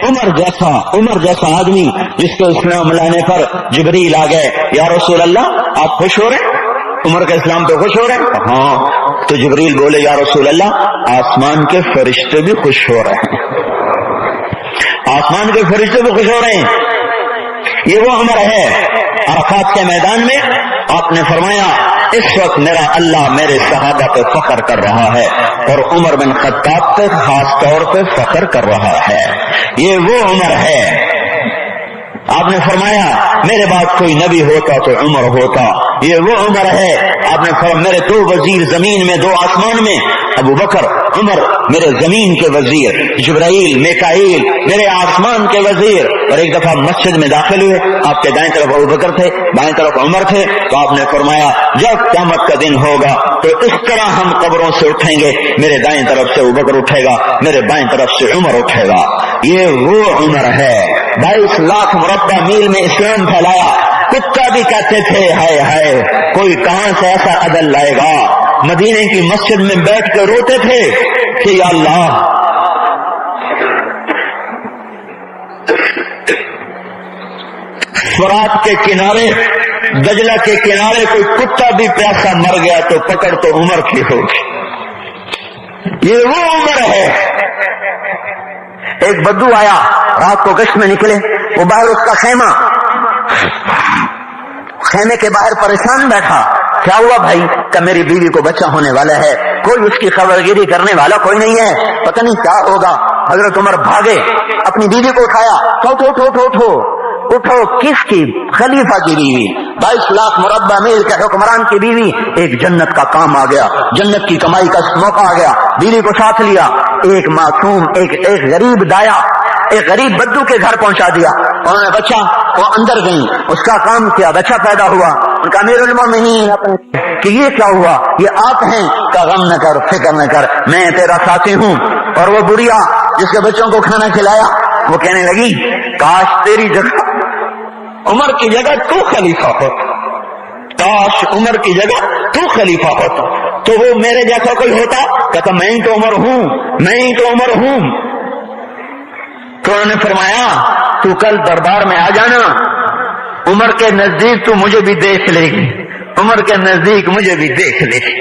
عمر جیسا آدمی جس کو اسلام لانے پر جبریل آ گئے، یا رسول اللہ آپ خوش ہو رہے ہیں؟ عمر کے اسلام پہ خوش ہو رہے ہیں؟ ہاں۔ تو جبریل بولے یا رسول اللہ آسمان کے فرشتے بھی خوش ہو رہے ہیں، آسمان کے فرشتے بھی خوش ہو رہے ہیں۔ یہ وہ عمر ہے۔ عرفات کے میدان میں آپ نے فرمایا اس وقت میرا اللہ میرے صحابہ پہ فخر کر رہا ہے، اور عمر بن خطاب پہ خاص طور پہ فخر کر رہا ہے۔ یہ وہ عمر ہے۔ آپ نے فرمایا میرے بعد کوئی نبی ہوتا تو عمر ہوتا۔ یہ وہ عمر ہے۔ آپ نے فرمایا میرے 2 وزیر زمین میں 2 آسمان میں، ابو بکر عمر میرے زمین کے وزیر، جبرائیل میکائیل میرے آسمان کے وزیر۔ اور ایک دفعہ مسجد میں داخل ہوئے، آپ کے دائیں طرف ابو بکر تھے، بائیں طرف عمر تھے، تو آپ نے فرمایا جب قیامت کا دن ہوگا تو اس طرح ہم قبروں سے اٹھیں گے، میرے دائیں طرف سے ابو بکر اٹھے گا، میرے بائیں طرف سے عمر اٹھے گا۔ یہ وہ عمر ہے۔ 22 لاکھ مربع میل میں اسلام پھیلایا۔ کتا بھی کہتے تھے ہائے ہائے کوئی کہاں سے ایسا عدل لائے گا۔ مدینے کی مسجد میں بیٹھ کے روتے تھے کہ یا اللہ فرات کے کنارے، دجلہ کے کنارے کوئی کتا بھی پیاسا مر گیا تو پکڑ تو عمر کی ہوگی۔ یہ وہ عمر ہے۔ ایک بدو آیا، رات کو گشت میں نکلے، وہ باہر اس کا خیمے کے باہر پریشان بیٹھا۔ کیا ہوا بھائی؟ کہ میری بیوی کو بچہ ہونے والا ہے، کوئی اس کی خبرگیری کرنے والا کوئی نہیں ہے، پتہ نہیں کیا ہوگا۔ حضرت عمر بھاگے، اپنی بیوی کو اٹھایا، اٹھو کس کی؟ خلیفہ کی بیوی، 22 لاکھ مربع میل کے حکمران کی بیوی۔ ایک جنت کا کام آ گیا، جنت کی کمائی کا موقع آ گیا، بیوی کو ساتھ لیا، ایک معصوم ایک غریب دایا، ایک غریب بدو کے گھر پہنچا دیا۔ انہوں نے بچہ، وہ اندر گئی، اس کا کام کیا، بچہ پیدا ہوا۔ ان کا امیر المومنین کہ یہ کیا ہوا؟ یہ آپ ہیں؟ کا غم نہ کر، فکر نہ کر، میں تیرا ساتھی ہوں۔ اور وہ بڑھیا جس کے بچوں کو کھانا کھلایا، وہ کہنے لگی کاش تیری جگہ عمر کی جگہ تو خلیفہ ہوتا، کاش عمر کی جگہ تو خلیفہ ہوتا تو وہ میرے جیسا کوئی ہوتا۔ کہتا میں ہی تو عمر ہوں، میں ہی تو عمر ہوں۔ تو انہوں نے فرمایا تو کل دربار میں آ جانا، عمر کے نزدیک تو مجھے بھی دیکھ لے گی، عمر کے نزدیک مجھے بھی دیکھ لے گی۔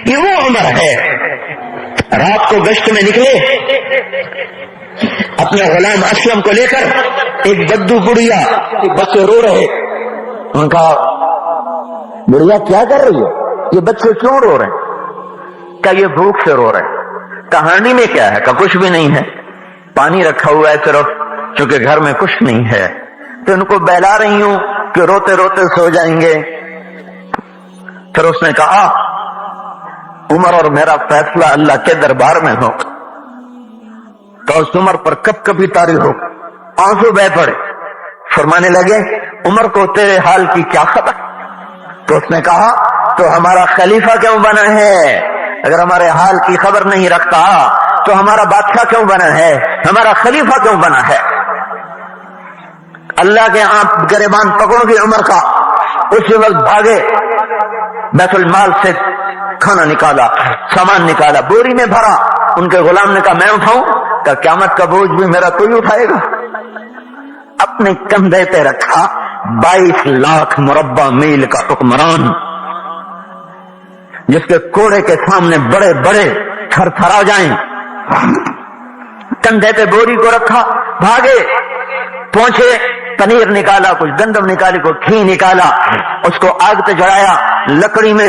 یہ وہ عمر ہے۔ رات کو گشت میں نکلے، اپنے غلام اسلم کو لے کر، ایک بدو بڑھیا، بچے رو رہے، ان کا بڑھیا کیا کر رہی ہے؟ یہ بچے کیوں رو رہے ہیں؟ کہ یہ بھوک سے رو رہے۔ کہانی میں کیا ہے؟ کہ کچھ بھی نہیں ہے، پانی رکھا ہوا ہے صرف، چونکہ گھر میں کچھ نہیں ہے، تو ان کو بہلا رہی ہوں کہ روتے روتے سو جائیں گے۔ پھر اس نے کہا عمر اور میرا فیصلہ اللہ کے دربار میں ہو۔ تو اس عمر پر کب کبھی طاری ہو، آنسو بہ پڑے، فرمانے لگے عمر کو تیرے حال کی کیا خبر؟ تو اس نے کہا تو ہمارا خلیفہ کیوں بنا ہے؟ اگر ہمارے حال کی خبر نہیں رکھتا تو ہمارا بادشاہ کیوں بنا ہے؟ ہمارا خلیفہ کیوں بنا ہے؟ اللہ کے آپ گریبان پکڑو گے عمر کا۔ اسی وقت بھاگے، بیت المال سے کھانا نکالا، سامان نکالا، بوری میں بھرا۔ ان کے غلام نے کہا میں اٹھاؤں؟ کہ قیامت کا بوجھ بھی میرا کوئی اٹھائے گا؟ اپنے کندھے پہ رکھا۔ 22 لاکھ مربع میل کا حکمران، جس کے کوڑے کے سامنے بڑے بڑے تھر تھرا جائیں، کندھے پہ بوری کو رکھا، بھاگے، پہنچے، پنیر نکالا، کچھ گندم نکالی، کچھ گھی نکالا، اس کو آگ پہ جڑایا، لکڑی میں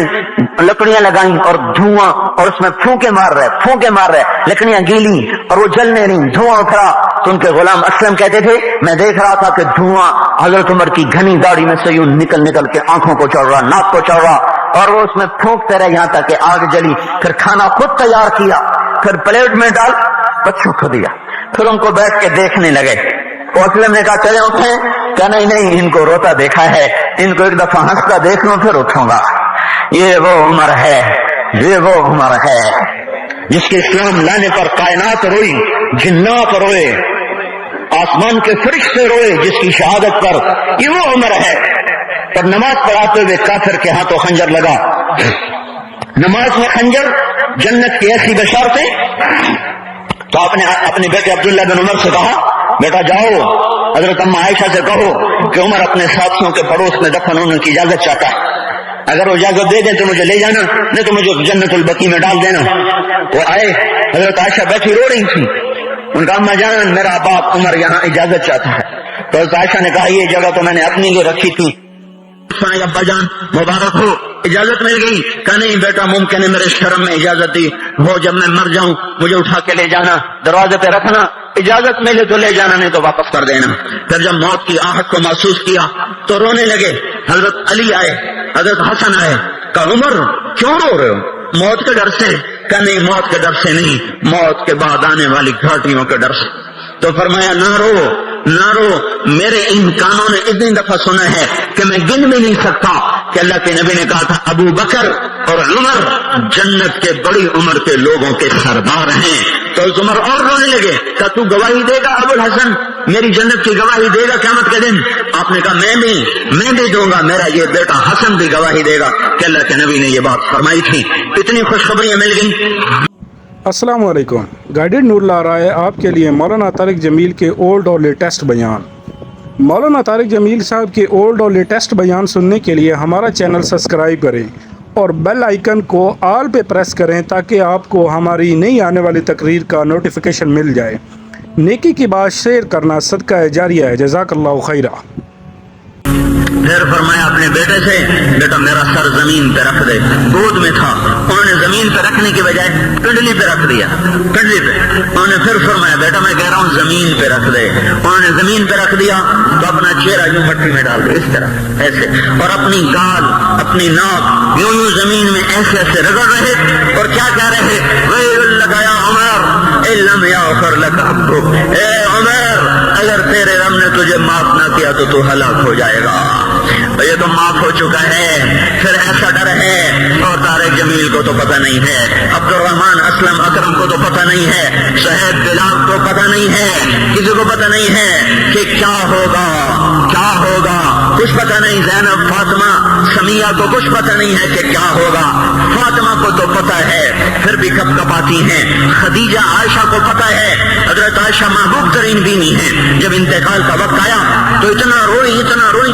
لکڑیاں لگائیں اور دھواں، اور اس میں پھونکے مار رہے، لکڑیاں گیلی اور وہ جلنے نہیں، دھواں اٹھا۔ تو ان کے غلام اسلم کہتے تھے میں دیکھ رہا تھا کہ دھواں حضرت عمر کی گھنی داڑھی میں سے یوں نکل نکل کے آنکھوں کو چڑھ رہا، ناک کو چڑھ رہا، اور وہ اس میں پھونکتے رہے یہاں تک کہ آگ جلی۔ پھر کھانا خود تیار کیا، پھر پلیٹ میں ڈال بچوں کو دیا، پھر ان کو بیٹھ کے دیکھنے لگے۔ اسلم نے کہا چلے اٹھیں؟ کہ نہیں، ان کو روتا دیکھا ہے، ان کو ایک دفعہ ہنستا دیکھ لوں پھر اٹھوں گا۔ یہ وہ عمر ہے، یہ وہ عمر ہے جس کے اسلام لانے پر کائنات روئی، جنات روئے، آسمان کے فرشتے روئے جس کی شہادت پر۔ یہ وہ عمر ہے۔ پر نماز پڑھاتے ہوئے کافر کے ہاتھوں خنجر لگا۔ نماز میں خنجر جنت کی ایسی بشارتیں تو آپ نے اپنے بیٹے عبداللہ بن عمر سے کہا بیٹا جاؤ حضرت اما عائشہ سے کہو کہ عمر اپنے ساتھیوں کے پڑوس میں دفن ہونے کی اجازت چاہتا ہے، اگر وہ اجازت دے دیں تو مجھے لے جانا، نہیں تو مجھے جنت البقیع میں ڈال دینا۔ وہ آئے، حضرت عائشہ بیٹھی رو رہی تھی، ان کا اما جان میرا باپ عمر یہاں اجازت چاہتا ہے۔ تو حضرت عائشہ نے کہا یہ جگہ تو میں نے اپنے لیے رکھی تھی، ابا جان مبارک ہو اجازت مل گئی۔ کہا نہیں بیٹا ممکن ہے میرے شرم میں اجازت دی ہو، جب میں مر جاؤں مجھے اٹھا کے لے جانا، دروازے پہ رکھنا، اجازت ملے تو لے جانا نہیں تو واپس کر دینا۔ پھر جب موت کی آہٹ کو محسوس کیا تو رونے لگے۔ حضرت علی آئے، حضرت حسن آئے، کہا عمر کیوں رو رہے ہو؟ موت کے ڈر سے؟ کہا نہیں موت کے ڈر سے نہیں، موت کے بعد آنے والی گھاٹیوں کے ڈر سے۔ تو فرمایا نہ رو نہ رو، میرے ان کانوں نے اتنی دفعہ سنا ہے کہ میں گن بھی نہیں سکتا کہ اللہ کے نبی نے کہا تھا ابو بکر اور عمر جنت کے بڑی عمر کے لوگوں کے سردار ہیں۔ تو عمر اور رونے لگے، کہا تو گواہی دے گا ابو الحسن، میری جنت کی گواہی دے گا قیامت کے دن؟ آپ نے کہا میں بھی دوں گا، میرا یہ بیٹا حسن بھی گواہی دے گا کہ اللہ کے نبی نے یہ بات فرمائی تھی۔ اتنی خوشخبریاں مل گئی۔ السلام علیکم، گائیڈڈ نور لا رہا ہے آپ کے لیے مولانا طارق جمیل کے اولڈ اور لیٹسٹ بیان۔ مولانا طارق جمیل صاحب کے اولڈ اور لیٹسٹ بیان سننے کے لیے ہمارا چینل سبسکرائب کریں اور بیل آئیکن کو آل پہ پریس کریں تاکہ آپ کو ہماری نئی آنے والی تقریر کا نوٹیفیکیشن مل جائے۔ نیکی کی بات شیئر کرنا صدقہ جاریہ ہے، جزاک اللہ خیرہ۔ پھر فرمایا اپنے بیٹے سے بیٹا میرا سر زمین پہ رکھ دے، گود میں تھا، انہوں نے زمین پہ رکھنے کی بجائے کنڈلی پہ رکھ دیا، کنڈلی پہ۔ انہوں نے پھر فرمایا بیٹا میں کہہ رہا ہوں زمین پہ رکھ دے، انہوں نے زمین پہ رکھ دیا تو اپنا چہرہ یوں مٹی میں ڈال دیا اس طرح ایسے، اور اپنی گال اپنی ناک یوں یوں زمین میں ایسے ایسے رگڑ رہے اور کیا کہہ رہے ویل لگایا عمر لم یغفر لک ربک، اے عمر اگر تیرے رب نے تجھے معاف نہ کیا تو تو ہلاک ہو جائے گا۔ یہ تو معاف ہو چکا ہے، پھر ایسا ڈر ہے، اور طارق جمیل کو تو پتہ نہیں ہے، عبد الرحمن اسلم اکرم کو تو پتہ نہیں ہے، صہیب بلال کو پتہ نہیں ہے، کسی کو پتہ نہیں ہے کہ کیا ہوگا کیا ہوگا، کچھ پتہ نہیں۔ زینب فاطمہ سمیہ کو کچھ پتہ نہیں ہے کہ کیا ہوگا، فاطمہ کو تو پتہ ہے پھر بھی کپ کپاتی ہیں، خدیجہ عائشہ کو پتہ ہے، حضرت عائشہ محبوب ترین بیوی ہیں، جب انتقال کا وقت آیا تو اتنا روئی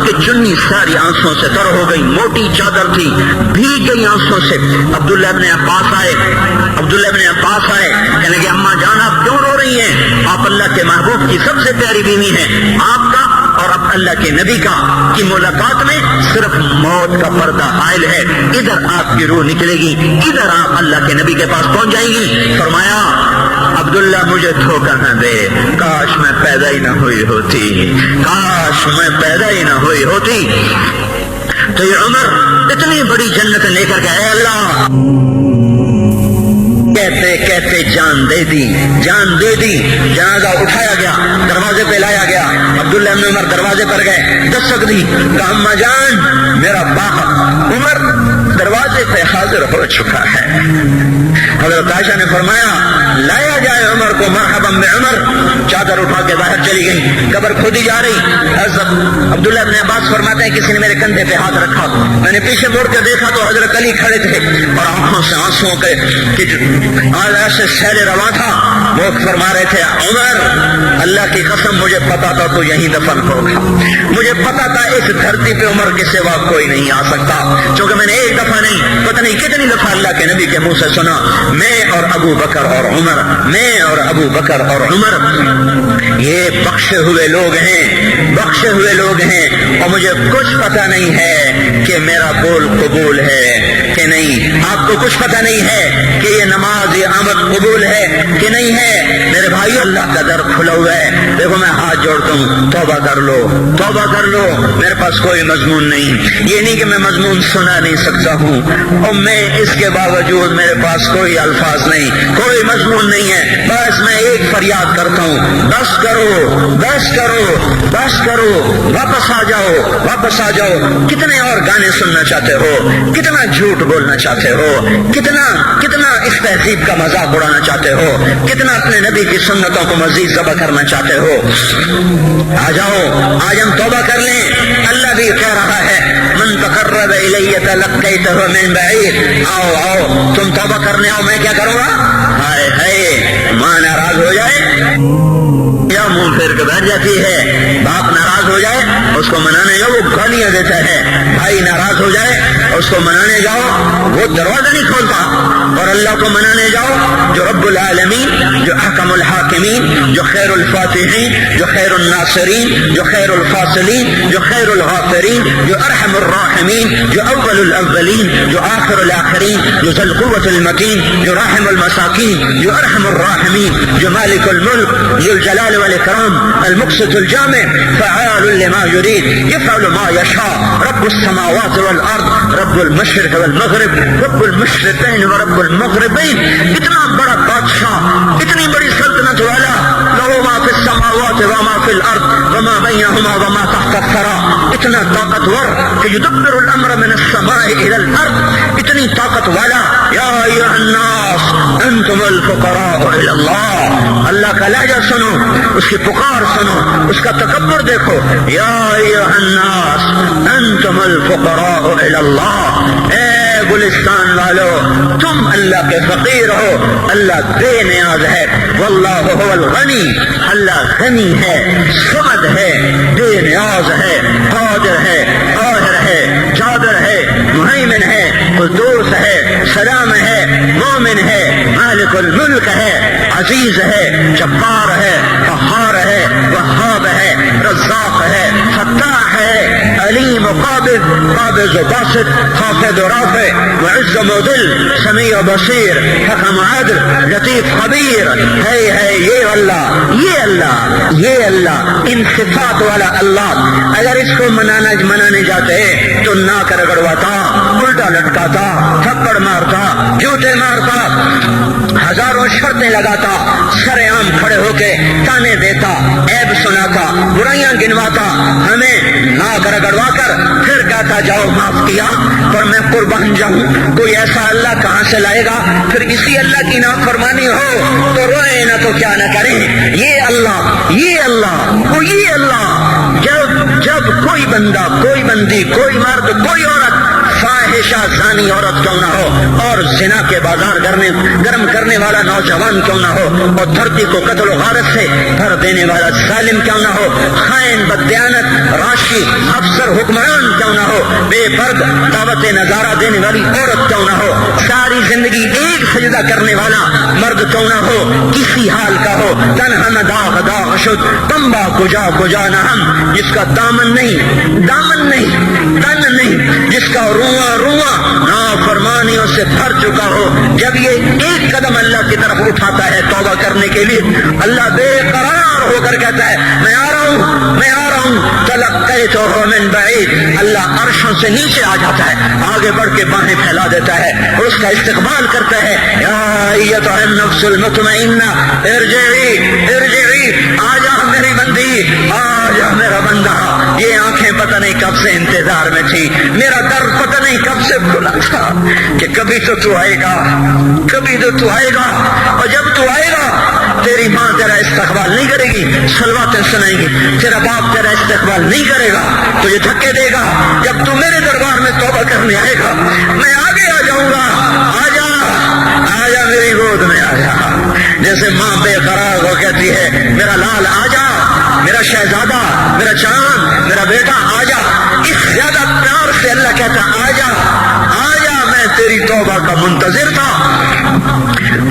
کہ چنی ساری آنسوں سے تر ہو گئی، موٹی چادر تھی بھیگ گئی آنسوں سے۔ عبداللہ ابن عباس آئے کہنے کہ اماں جان آپ کیوں رو رہی ہیں؟ آپ اللہ کے محبوب کی سب سے پیاری بیوی ہیں، آپ کا اور اب اللہ کے نبی کا کی ملاقات میں صرف موت کا پردہ حائل ہے، ادھر آپ کی روح نکلے گی، ادھر آپ اللہ کے نبی کے پاس پہنچ جائیں گی۔ فرمایا عبداللہ مجھے دھوکہ نہ دے، کاش میں پیدا ہی نہ ہوئی ہوتی، کاش میں پیدا ہی نہ ہوئی ہوتی۔ تو یہ عمر اتنی بڑی جنت لے کر کے اے اللہ کہتے کہتے جان دے دی، جنازہ اٹھایا گیا، دروازے پہ لایا گیا، عبداللہ بن عمر دروازے پر گئے، دستک دی، کہا اماں جان میرا باپ عمر دروازے پہ حاضر ہو چکا ہے۔ حضرت عائشہ نے فرمایا لایا جائے عمر کو، مرحبا بعمر۔ چادر اٹھا کے باہر چلی گئی، قبر کھودی جا رہی۔ حضرت عبداللہ بن عباس فرماتے ہیں کسی نے میرے کندھے پہ ہاتھ رکھا، میں نے پیچھے مڑ کے دیکھا تو حضرت علی کھڑے تھے اور آنکھوں سے آنسوں کے سے سیل رواں تھا، وہ فرما رہے تھے عمر اللہ کی قسم مجھے پتا تھا تو یہیں دفن ہوگا، مجھے پتا تھا اس دھرتی پہ عمر کے سوا کوئی نہیں آ سکتا، چونکہ میں نے ایک دفعہ نہیں پتہ نہیں کتنی دفعہ اللہ کے نبی کے منہ سے سنا میں اور ابو بکر اور عمر، میں اور ابو بکر اور عمر یہ بخشے ہوئے لوگ ہیں اور مجھے کچھ پتہ نہیں ہے کہ میرا بول قبول ہے کہ نہیں، آپ کو کچھ پتہ نہیں ہے کہ یہ نماز یہ آمد قبول ہے کہ نہیں ہے۔ میرے بھائیو اللہ کا در کھلا ہوا ہے، دیکھو میں ہاتھ جوڑتا ہوں، توبہ کر لو، میرے پاس کوئی مضمون نہیں، یہ نہیں کہ میں مضمون سنا نہیں سکتا ہوں اور میں اس کے باوجود میرے پاس کوئی الفاظ نہیں، کوئی مضمون نہیں ہے، بس میں ایک فریاد کرتا ہوں بس کرو، واپس آ جاؤ۔ کتنے اور گانے سننا چاہتے ہو، کتنا جھوٹ بولنا چاہتے ہو، کتنا اس تہذیب کا مذاق اڑانا چاہتے ہو، کتنا اپنے نبی کی سنتوں کو مزید ذبح کرنا چاہتے ہو۔ آ جاؤ، آج ہم توبہ کر لیں، اللہ بھی کہہ رہا ہے من تقرب تقرب الی تلقیتہ من بعید، آؤ آؤ تم توبہ کرنے آؤ، میں کیا کروں گا؟ ہائے ہائے، ماں ناراض ہو جائے یا منہ پھیر کے بیٹھ جاتی ہے، باپ ناراض ہو جائے اس کو منانے جاؤ وہ گالیاں دیتا ہے، بھائی ناراض ہو جائے اس کو منانے جاؤ وہ دروازہ نہیں کھولتا، اور اللہ کو منانے جاؤ جو رب العالمین، جو احکم الحاکمین، جو خیر الفاتحین، جو خیر الناصرین، جو خیر الفاصلین، جو خیر الغافرین، جو ارحم الراحمین، جو اول الاولین، جو آخر الاخرین، جو ذو القوة المتین، جو راحم المساکین، جو ارحم الراحمین، جو مالک الملک، ذو الجلال والاکرام، المقسط الجامع، فعال لما يريد، يفعل ما يشاء، رب السماوات والارض، رب المشرق والمغرب، رب المشرقین ورب المغربین، اتنا بڑا بادشاہ، اتنی بڑی سلطنت والا، لہو ما فی السماوات وما فی الارض وما بینہما وما تحت الثری، اتنا طاقتور کہ یدبر الامر من السماء الى الارض، اتنی طاقت والا، یا ایھا الناس انتم الفقراء الى اللہ، اللہ کا لہجہ سنو، اس کی پکار سنو، اس کا تکبر دیکھو، یا ایھا الناس انتم الفقراء الى اللہ، اے گلستان والو تم اللہ کے فقیر ہو، اللہ بے نیاز ہے، واللہ هو الغنی، اللہ غنی ہے، صمد ہے، بے نیاز ہے، قادر ہے، قاہر ہے، جابر ہے، مہیمن ہے، قدوس ہے، سلام ہے، مومن ہے، مالک الملک ہے، عزیز ہے، جبار ہے، قہار ہے، وہاب ہے، رزاق ہے، فتاح ہے، علیم و قابض و باسط، خافض و رافع، معز و مذل، سمیع و بصیر، حکم و عدل، لطیف خبیر، ہے یہ اللہ، یہ اللہ، یہ اللہ، ان صفات والا اللہ، اگر اس کو منانے جاتے تو ناک رگڑواتا، الٹا لٹکاتا، تھپڑ مارتا، جوتے مارتا، ہزاروں شرطیں لگاتا، سر عام کھڑے ہو کے تانے دیتا، عیب سناتا، برائیاں گنواتا، ہمیں ناک رگڑوا کر پھر کہتا جاؤ معاف کیا پر میں قربان جاؤں، کوئی ایسا اللہ کہاں سے لائے گا؟ پھر اسی اللہ کی نافرمانی ہو تو روئے نہ تو کیا نہ کریں، یہ اللہ، یہ اللہ، وہ یہ اللہ، جب کوئی بندہ، کوئی بندی، کوئی مرد، کوئی عورت، فاحشہ زانی عورت کیوں نہ ہو، اور زنا کے بازار گرم کرنے والا نوجوان کیوں نہ ہو، اور دھرتی کو قتل و غارت سے بھر دینے والا ظالم کیوں نہ ہو، خائن، بددیانت، راشی، افسر، حکمران کیوں نہ ہو، بے پرد دعوت نظارہ دینے والی عورت کیوں نہ ہو، ساری زندگی ایک سجدہ کرنے والا مرد کیوں نہ ہو، کسی حال کا ہو، تن ہم داغ داغ شد تمبا کجا نہ ہم، جس کا دامن نہیں، دامن نہیں، تن نہیں، جس کا رواں نافرمانیوں سے بھر چکا ہو، جب یہ ایک قدم اللہ کی طرف اٹھاتا ہے توبہ کرنے کے لیے، اللہ بے قرار ہو کر کہتا ہے میں آ رہا ہوں، میں آ رہا ہوں، تلقیتہ من بعید، اللہ عرشوں سے نیچے آ جاتا ہے، آگے بڑھ کے باہیں پھیلا دیتا ہے اور اس کا استقبال کرتا ہے، یا ایتھا النفس المطمئنہ ارجعی، آ جا میری بندی، آ جا میرا بندہ، یہ آنکھیں پتہ نہیں کب سے انتظار میں تھی، میرا در پتہ نہیں کب سے کھلا تھا کہ کبھی تو آئے گا، کبھی تو آئے گا، اور جب تو آئے گا تیری ماں تیرا استقبال نہیں کرے گی، صلواتیں سنائے گی، تیرا باپ تیرا استقبال نہیں کرے گا، تجھے دھکے دے گا، جب تو میرے دربار میں توبہ کرنے آئے گا میں آگے آ جاؤں گا، آ جا میری گود میں آ جا، جیسے ماں بے قرار ہو کہتی ہے میرا لال آ جا، میرا شہزادہ، میرا چاند، میرا بیٹا آ جا، اس زیادہ پیار سے اللہ کہتا آ جا، میں تیری توبہ کا منتظر تھا،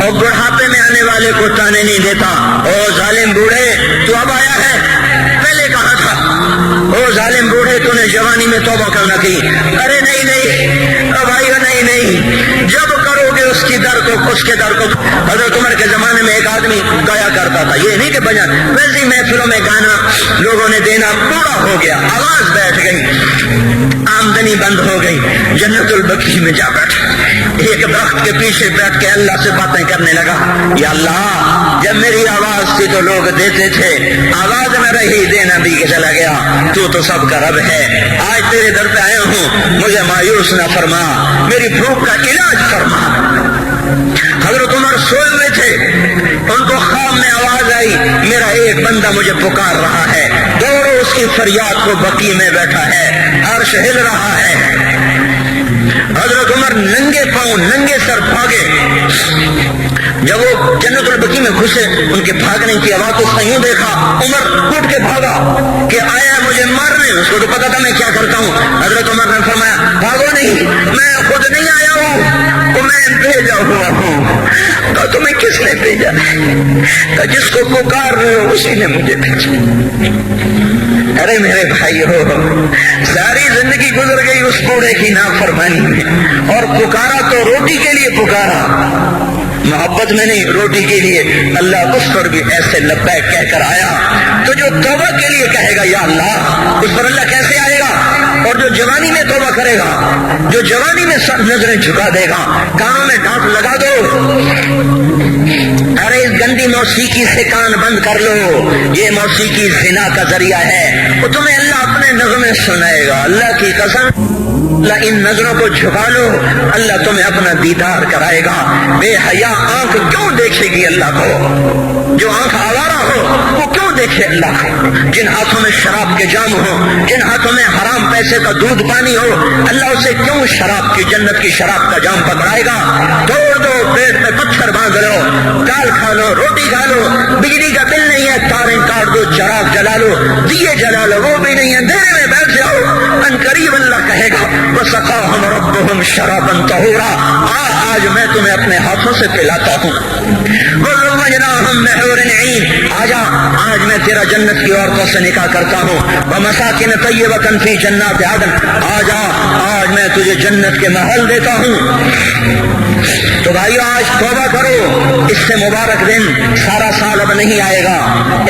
اور بڑھاپے میں آنے والے کو تانے نہیں دیتا، او ظالم بوڑھے تو اب آیا ہے، پہلے کہاں تھا، او ظالم بوڑھے تو نے جوانی میں توبہ کرنا کی، ارے نہیں، بھائی نہیں، جب کرو گے اس کے در کو، حضرت عمر کے زمانے میں ایک آدمی گایا کرتا تھا، یہ نہیں کہ بجن، ویسے محفلوں میں گانا لوگوں نے دینا پورا ہو گیا، آواز بیٹھ گئی، آمدنی بند ہو گئی، جنت البقیع میں جا بیٹھا، ایک درخت کے پیچھے بیٹھ کے اللہ سے باتیں کرنے لگا، یا اللہ جب میری آواز تھی تو لوگ دیتے تھے، آواز میں رہی دینا بھی کہ چلا گیا، تو سب کا رب ہے، آج تیرے در پہ آیا ہوں، مجھے مایوس نہ فرما، میری بھوک کا علاج فرما۔ حضرت عمر سوئے ہوئے تھے، ان کو خواب میں آواز آئی میرا ایک بندہ مجھے پکار رہا ہے، دوڑو اس کی فریاد کو بقی میں بیٹھا ہے، عرش ہل رہا ہے۔ حضرت عمر ننگے پاؤں ننگے سر بھاگے، جب وہ جنت البقیع میں گھسے ان کے بھاگنے کی آواز کو سیوں دیکھا، عمر اٹھ کے بھاگا کہ آیا مجھے مارنے، اس کو تو پتا تھا میں کیا کرتا ہوں۔ حضرت عمر نے فرمایا بھاگو نہیں، میں خود نہیں آیا ہوں، تو میں بھیجا ہوا ہوں۔ کہا تمہیں کس نے بھیجا؟ کہا جس کو پکار رہے ہو اسی نے مجھے بھیجا۔ ارے میرے بھائی ہو، ساری زندگی گزر گئی اس بوڑھے کی نافرمانی میں، اور پکارا تو روٹی کے لیے پکارا، محبت میں نہیں، روٹی کے لیے۔ اللہ اس پر بھی ایسے لبیک کہہ کر آیا۔ تو جو توبہ کے لیے کہے گا یا اللہ، اس پر اللہ کیسے آئے گا؟ اور جو جوانی میں توبہ کرے گا، جو جوانی میں سب نظریں جھکا دے گا، کانوں میں ڈانٹ لگا دو، ارے اس گندی موسیقی سے کان بند کر لو، یہ موسیقی زنا کا ذریعہ ہے، وہ تمہیں اللہ اپنے نغمے سنائے گا۔ اللہ کی قسم، اللہ ان نظروں کو جھکا لو، اللہ تمہیں اپنا دیدار کرائے گا۔ بے حیا آنکھ کیوں دیکھے گی اللہ کو؟ جو آنکھ آوارہ ہو وہ کیوں دیکھے اللہ کو؟ جن ہاتھوں میں شراب کے جام ہو، جن ہاتھوں میں حرام پیسے کا دودھ پانی ہو، اللہ اسے کیوں شراب کی، جنت کی شراب کا جام پکڑائے گا؟ توڑ دو، پیٹ میں پتھر باندھ لو، دال کھا لو، روٹی کھا لو، بجلی کا بل نہیں ہے تاریں کاٹ دو، چراغ جلا لو، دیے جلا لو، وہ بھی نہیں ہے، اندھیرے میں بیٹھ جاؤ، ان قریب اللہ کہے گا وَسَقَاهُمْ رَبُّهُمْ شَرَابًا طَهُورًا، آج میں تمہیں اپنے ہاتھوں سے پلاتا ہوں۔ وَزَوَّجْنَاهُمْ بِحُورٍ عِينٍ، آجا آج میں تیرا جنت کی عورتوں سے نکاح کرتا ہوں۔ وَمَسَاكِنَ طَيِّبَةً فِي جَنَّاتِ عَدْنٍ، آجا آج میں تجھے جنت کے محل دیتا ہوں۔ تو بھائیو آج توبہ کرو، اس سے مبارک دن سارا سال اب نہیں آئے گا،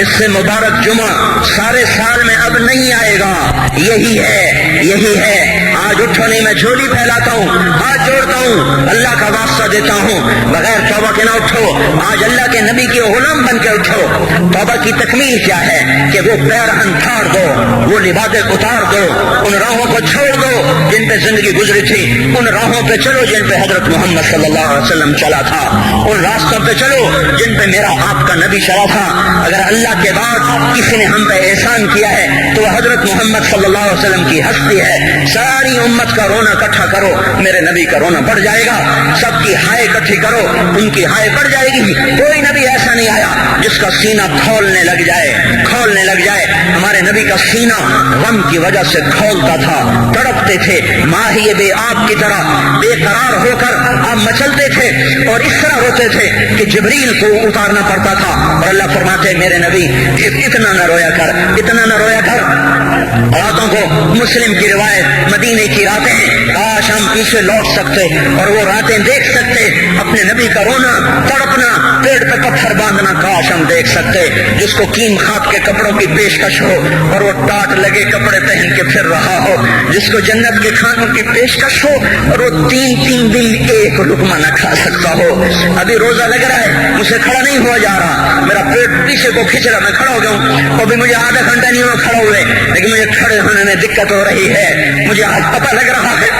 اس سے مبارک جمعہ سارے سال میں اب نہیں آئے گا، یہی ہے، یہی ہے۔ آج اٹھو نہیں، میں جھولی پھیلاتا ہوں، ہاتھ جوڑتا ہوں، اللہ کا واسطہ دیتا ہوں، بغیر توبہ کے نہ اٹھو، آج اللہ کے نبی کے غلام بن کے اٹھو۔ توبہ کی تکمیل کیا ہے کہ وہ پیرہن پھاڑ دو، وہ لباسیں اتار دو، ان راہوں کو چھوڑ دو جن پہ زندگی گزری تھی، ان راہوں پہ چلو جن پہ حضرت محمد صلی اللہ علیہ وسلم چلا تھا، ان راستوں پہ چلو جن پہ میرا آپ کا نبی چلا تھا۔ اگر اللہ کے بعد کسی نے ہم پہ احسان کیا ہے تو وہ حضرت محمد صلی اللہ علیہ وسلم کی ہستی ہے۔ ساری امت کا رونا اکٹھا کرو، میرے نبی کا رونا بڑھ جائے گا، سب کی ہائے اکٹھی کرو، ان کی ہائے بڑھ جائے گی۔ کوئی نبی ایسا نہیں آیا جس کا سینہ کھولنے لگ جائے، کھولنے لگ جائے۔ ہمارے نبی کا سینہ غم کی وجہ سے کھولتا تھا، تڑپتے تھے، ماہی بے آب کی طرح بے قرار ہو کر آپ مچلتے تھے، اور اس طرح روتے تھے کہ جبریل کو اتارنا پڑتا تھا، اور اللہ فرماتے میرے نبی اتنا نہ رویا کر، اتنا نہ رویا کر۔ راتوں کو مسلم کی روایت، مدینے کی راتیں، کاش ہم پیچھے لوٹ سکتے اور وہ راتیں دیکھ سکتے، اپنے نبی کا رونا، تڑپنا، پیڑ پہ پتھر باندھنا کاش ہم دیکھ سکتے، جس کو کیم خواب کے کپڑوں کی پیشکش ہو اور وہ ٹاٹ لگے کپڑے پہن کے پھر رہا ہو، جس کو جنت کے کھانوں کی پیشکش ہو اور وہ تین دن ایک لقمہ نہ کھا سکتا ہو۔ ابھی روزہ لگ رہا ہے، مجھ سے کھڑا نہیں ہوا جا رہا، میرا پیٹ پیچھے کو کھینچ رہا، میں کھڑا ہو گیا ہوں، ابھی مجھے آدھا گھنٹہ نہیں ہوا کھڑا ہوئے، لیکن مجھے کھڑے ہونے میں دقت ہو رہی ہے۔ مجھے آج پتہ لگ رہا ہے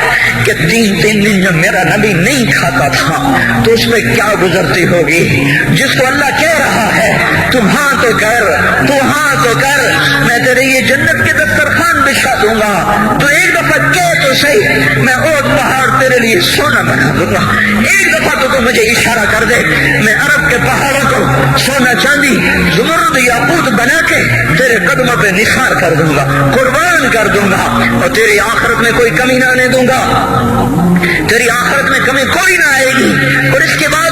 کہ تین دن جب میرا نبی نہیں کھاتا تھا تو اس میں کیا گزرتی ہوگی۔ جس کو اللہ کہہ رہا ہے تو ہاں تو کر، تو ہاں تو کر، میں تیرے یہ جنت کے دسترخوان بچھا دوں گا، تو ایک دفعہ کہہ تو صحیح، میں اور پہاڑ تیرے لیے سونا بنا دوں گا، ایک دفعہ تو مجھے اشارہ کر دے، میں عرب کے پہاڑوں کو سونا چاندی زمرد یاقوت بنا کے تیرے قدموں پہ نثار کر دوں گا، قربان کر دوں گا، اور تیری آخرت میں کوئی کمی نہ آنے دوں گا، تیری آخرت میں کمی کوئی نہ آئے گی۔ اور اس کے بعد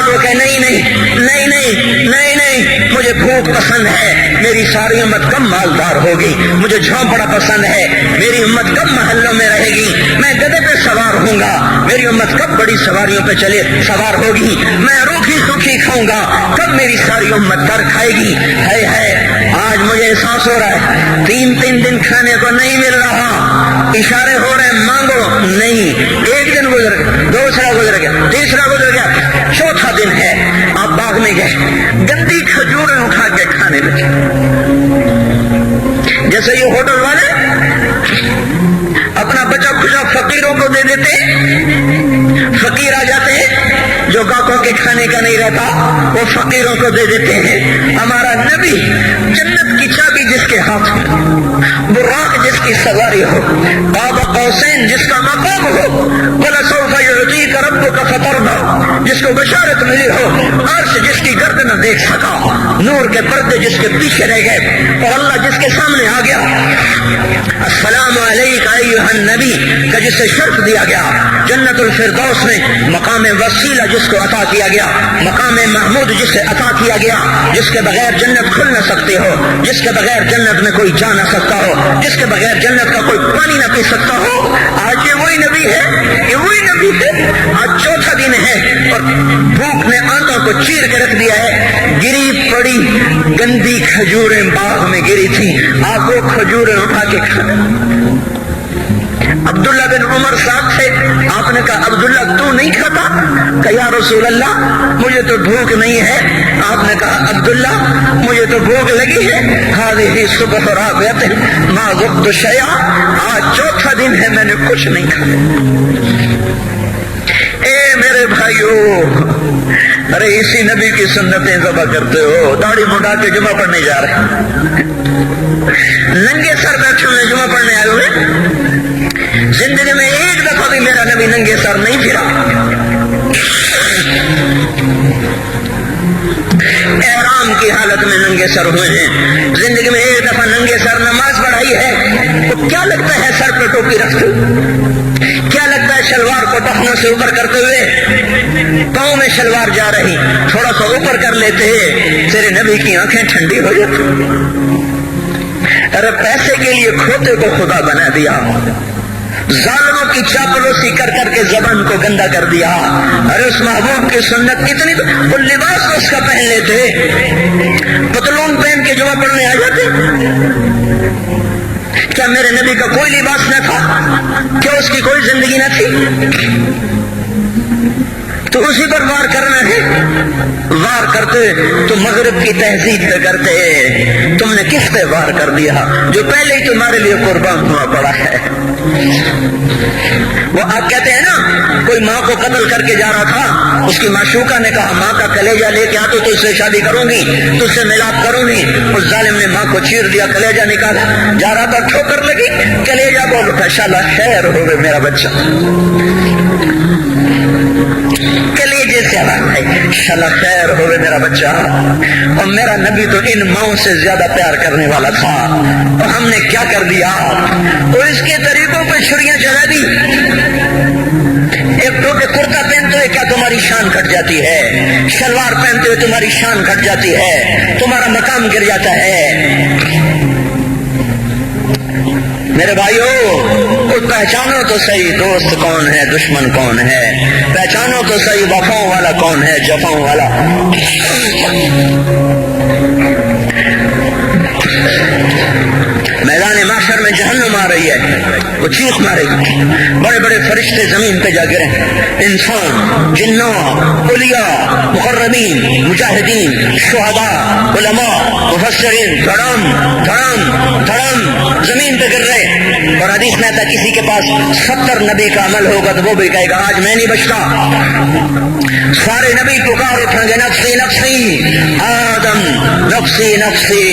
وہ کہ نہیں، مجھے بھوک پسند ہے، میری ساری امت کم مالدار ہوگی، مجھے جھونپڑا پسند ہے، میری امت کم محلوں میں رہے گی، میں گدھے پہ سوار ہوں گا، میری امت کب بڑی سواریوں پہ چلے سوار ہوگی، میں روکھی سوکھی کھاؤں گا، کب میری ساری امت کر کھائے گی۔ ہے آج مجھے احساس ہو رہا ہے تین دن کھانے کو نہیں مل رہا، اشارے ہو رہے ہیں مانگو نہیں، ایک دن گزر گیا، دوسرا گزر گیا، تیسرا گزر گیا، چوتھا دن ہے، آپ باغ میں گئے، گندی کھجوریں اٹھا کے کھانے لگے، جیسے یہ ہوٹل والے اپنا بچا کچا فقیروں کو دے دیتے، فقیر آ جاتے ہیں جو گاہکوں کے کھانے کا نہیں رہتا وہ فقیروں کو دے دیتے ہیں. ہمارا نبی جنت کی چابی جس کے ہاتھ میں، براق جس کی سواری ہو، قاب قوسین جس کا مقام ہو، وَلَسَوْفَ يُعْطِيكَ رَبُّكَ فَتَرْضَىٰ جس کو بشارت ملی ہو، عرش جس کی گرد نہ دیکھ سکا، نور کے پردے جس کے پیچھے رہ گئے اور اللہ جس کے سامنے آ گیا. السلام علیک ایھا النبی کا جس سے شرف دیا گیا، جنت الفردوس میں مقام وسیلہ جس کو عطا کیا گیا، مقام محمود جس سے عطا کیا گیا، جس کے بغیر جنت کھل نہ سکتے ہو، جس کے بغیر جنت میں کوئی جا نہ سکتا ہو، جس کے بغیر جنت کا کوئی پانی نہ پی سکتا ہو. آج یہ وہی نبی ہے، یہ وہی نبی ہے. آج چوتھا دن ہے اور بھوک نے آنتوں کو چیر کے رکھ دیا ہے. گری پڑی گندی کھجوریں باغ میں گری تھی، آپ وہ کھجوریں اٹھا کے کھانا. عبداللہ بن عمر صاحب سے آپ نے کہا عبداللہ تو نہیں کھاتا؟ کہ یا رسول اللہ مجھے تو بھوک نہیں ہے. آپ نے کہا عبداللہ مجھے تو بھوک لگی ہے. هذه صبح رابعۃ ما ذقت شیئا، آج چوتھا دن ہے میں نے کچھ نہیں کھایا. اے میرے بھائیو، ارے اسی نبی کی سنتیں ذبح کرتے ہو. داڑھی منڈا کے جمعہ پڑھنے جا رہے، ننگے سر بیٹھے ہوئے جمعہ پڑھنے آئے ہوئے. زندگی میں ایک دفعہ بھی میرا نبی ننگے سر نہیں پھرا. احرام کی حالت میں ننگے سر ہوئے ہیں. زندگی میں ایک دفعہ ننگے سر نماز پڑھائی ہے. تو کیا لگتا ہے سر پہ ٹوپی رکھتے، کیا لگتا ہے شلوار کو ٹخنوں سے اوپر کرتے ہوئے پاؤں میں شلوار جا رہی، تھوڑا سا اوپر کر لیتے تیرے نبی کی آنکھیں ٹھنڈی ہو جاتی. ارے پیسے کے لیے کھوتے کو خدا بنا دیا، ظالموں کی چاپلوسی کر کر کے زبان کو گندا کر دیا. ارے اس محبوب کی سنت اتنی، وہ لباس تو اس کا پہن لیتے، پتلون پہن کے جمعہ پڑھنے آ جاتے. کیا میرے نبی کا کوئی لباس نہ تھا؟ کیا اس کی کوئی زندگی نہ تھی؟ تو اسی پر وار کرنا ہے. وار کرتے تو مغرب کی تہذیب پہ کرتے. تم نے کس پہ وار کر دیا جو پہلے ہی تمہارے لیے قربان ہوا پڑا ہے؟ وہ آپ کہتے ہیں نا، کوئی ماں کو قتل کر کے جا رہا تھا، اس کی معشوقہ نے کہا ماں کا کلیجہ لے کے آ تو اس سے شادی کروں گی، تو اس سے ملاپ کروں گی. اس ظالم نے ماں کو چیر دیا، کلیجہ نکالا، جا رہا تھا ٹھوکر لگی، کلیجہ بول اٹھا، انشاءاللہ خیر ہوگا میرا بچہ. کلیجے سے آواز آئی، انشاءاللہ خیر ہوگا میرا بچہ. اور میرا نبی تو ان ماؤں سے زیادہ پیار کرنے والا تھا، اور ہم نے کیا کر دیا؟ اور اس کے طریقوں پہ چھریاں چلا دی. ایک ٹوپے کرتا پہنتے ہوئے کیا تمہاری شان گھٹ جاتی ہے؟ شلوار پہنتے ہوئے تمہاری شان گھٹ جاتی ہے، تمہارا مقام گر جاتا ہے. میرے بھائیو، پہچانو تو صحیح دوست کون ہے، دشمن کون ہے. پہچانو تو صحیح وفاؤں والا کون ہے، جفاؤں والا. میدان محشر میں جہنم آ رہی ہے، وہ چیخ مارے گی. بڑے بڑے فرشتے زمین پہ جا گرے، انسان، جنات، اولیاء، مقربین، مجاہدین، شہداء، علماء، مفسرین، دھڑام دھڑام دھڑام زمین پہ گر رہے. اور حدیث میں آتا کسی کے پاس 70 نبی کا عمل ہوگا تو وہ بھی کہے گا آج میں نہیں بچتا. سارے نبی پکار اٹھیں گے، نفسی نفسی، آدم نفسی نفسی،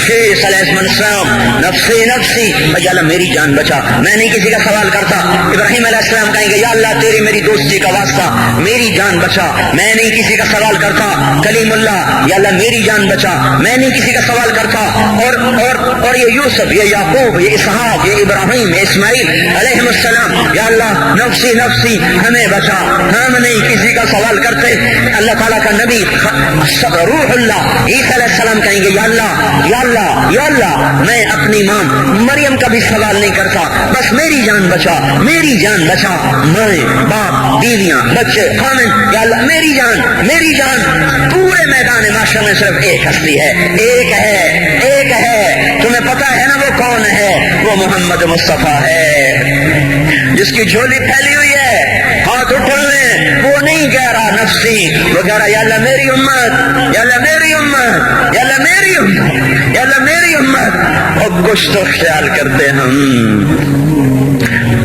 شیخ علیہ السلام نفسی نفسی، یا اللہ میری جان بچا، میں نہیں کسی کا سوال کرتا. ابراہیم علیہ السلام کہیں گے یا اللہ تیری میری دوستی کا واسطہ میری جان بچا، میں نہیں کسی کا سوال کرتا. کلیم اللہ، یا اللہ میری جان بچا، میں نہیں کسی کا سوال کرتا. اور یہ یوسف، یہ یعقوب، یہ اسحاق، یہ ابراہیم، یہ اسماعیل علیہ السلام، یا اللہ نفسی نفسی ہمیں بچا، ہم نہیں کسی کا سوال کرتے. اللہ تعالیٰ کا نبی روح اللہ عیسیٰ علیہ السلام کہیں گے یا اللہ یا اللہ یا اللہ میں اپنی ماں مریم کا بھی سوال نہیں کرتا، بس میری جان بچا، میری جان بچا. میں، باپ، بیویاں، بچے، خامن، یا اللہ میری جان میری جان. پورے میدان معاشرے میں صرف ایک ہستی ہے، ایک ہے، ایک ہے. تمہیں پتا ہے نا وہ کون ہے؟ وہ محمد مصطفیٰ ہے، جس کی جھولی پھیلی ہوئی ہے، ہاتھ اٹھ لیں. وہ نہیں کہہ رہا نفسی، وہ کہہ رہا یا اللہ میری امت، یا اللہ میری امت، یا اللہ میری امت، یا اللہ میری امت. اور کچھ تو خیال کرتے ہم،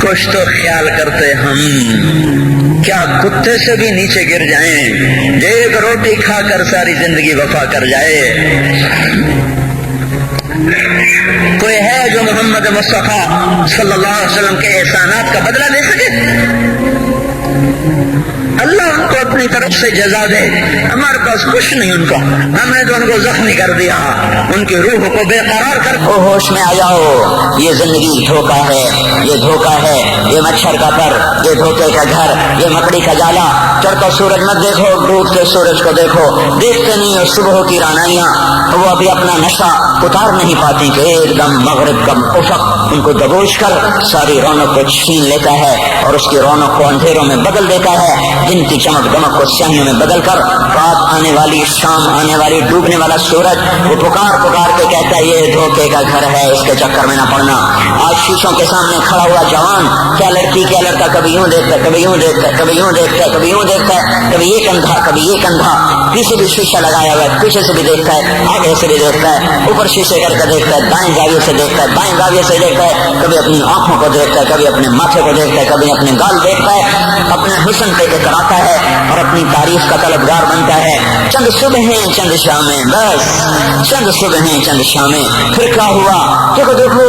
کچھ تو خیال کرتے ہم، کیا کتے سے بھی نیچے گر جائیں، ایک روٹی کھا کر ساری زندگی وفا کر جائے۔ کوئی ہے جو محمد مصطفیٰ صلی اللہ علیہ وسلم کے احسانات کا بدلہ دے سکے؟ اللہ ان کو اپنی طرف سے جزا دے، ہمارے پاس کچھ نہیں ان کا، ہم نے تو ان کو زخمی کر دیا، ان کی روح کو بے قرار کر۔ ہوش میں آ جاؤ، یہ زندگی دھوکہ ہے، یہ دھوکہ ہے، یہ مچھر کا پر، یہ دھوکے کا گھر، یہ مکڑی کا جالا۔ چڑھتا سورج مت دیکھو، ڈوبتے سورج کو دیکھو، دیکھتے نہیں ہو صبح کی رانائیاں، وہ ابھی اپنا نشہ اتار نہیں پاتی کہ ایک دم مغرب کا افق ان کو دبوچ کر ساری رونق کو چھین لیتا ہے اور اس کی رونق کو اندھیروں میں بدل دیتا ہے، دن کی چمک دمک کو سیاہیوں میں بدل کر رات آنے والی، شام آنے والی، ڈوبنے والا سورج وہ پکار پکار کے کہتا ہے یہ دھوکے کا گھر ہے، اس کے چکر میں نہ پڑنا۔ آج شیشوں کے سامنے کھڑا ہوا جوان کیا لڑکی کیا لڑکا کبھی یوں دیکھتا ہے، کبھی یوں دیکھتا ہے، کبھی یوں دیکھتا ہے، کبھی یوں دیکھتا ہے، کبھی یہ کندھا کبھی یہ کندھا، پیچھے بھی شیشہ لگایا ہوا ہے، پیچھے سے بھی دیکھتا ہے، آگے سے بھی دیکھتا ہے، اوپر شیشے کر کے دیکھتا ہے، دائیں زاویے سے دیکھتا ہے، بائیں زاویے سے دیکھتا ہے، کبھی اپنی آنکھوں کو دیکھتا ہے، کبھی اپنے ماتھے کو دیکھتا ہے، کبھی اپنے گال دیکھتا ہے، اپنے حسن پہ کراتا ہے اور اپنی تعریف کا طلبگار بنتا ہے۔ چند صبحیں چند شامیں، بس چند صبحیں چند شامیں، پھر کیا ہوا؟ دیکھو دیکھو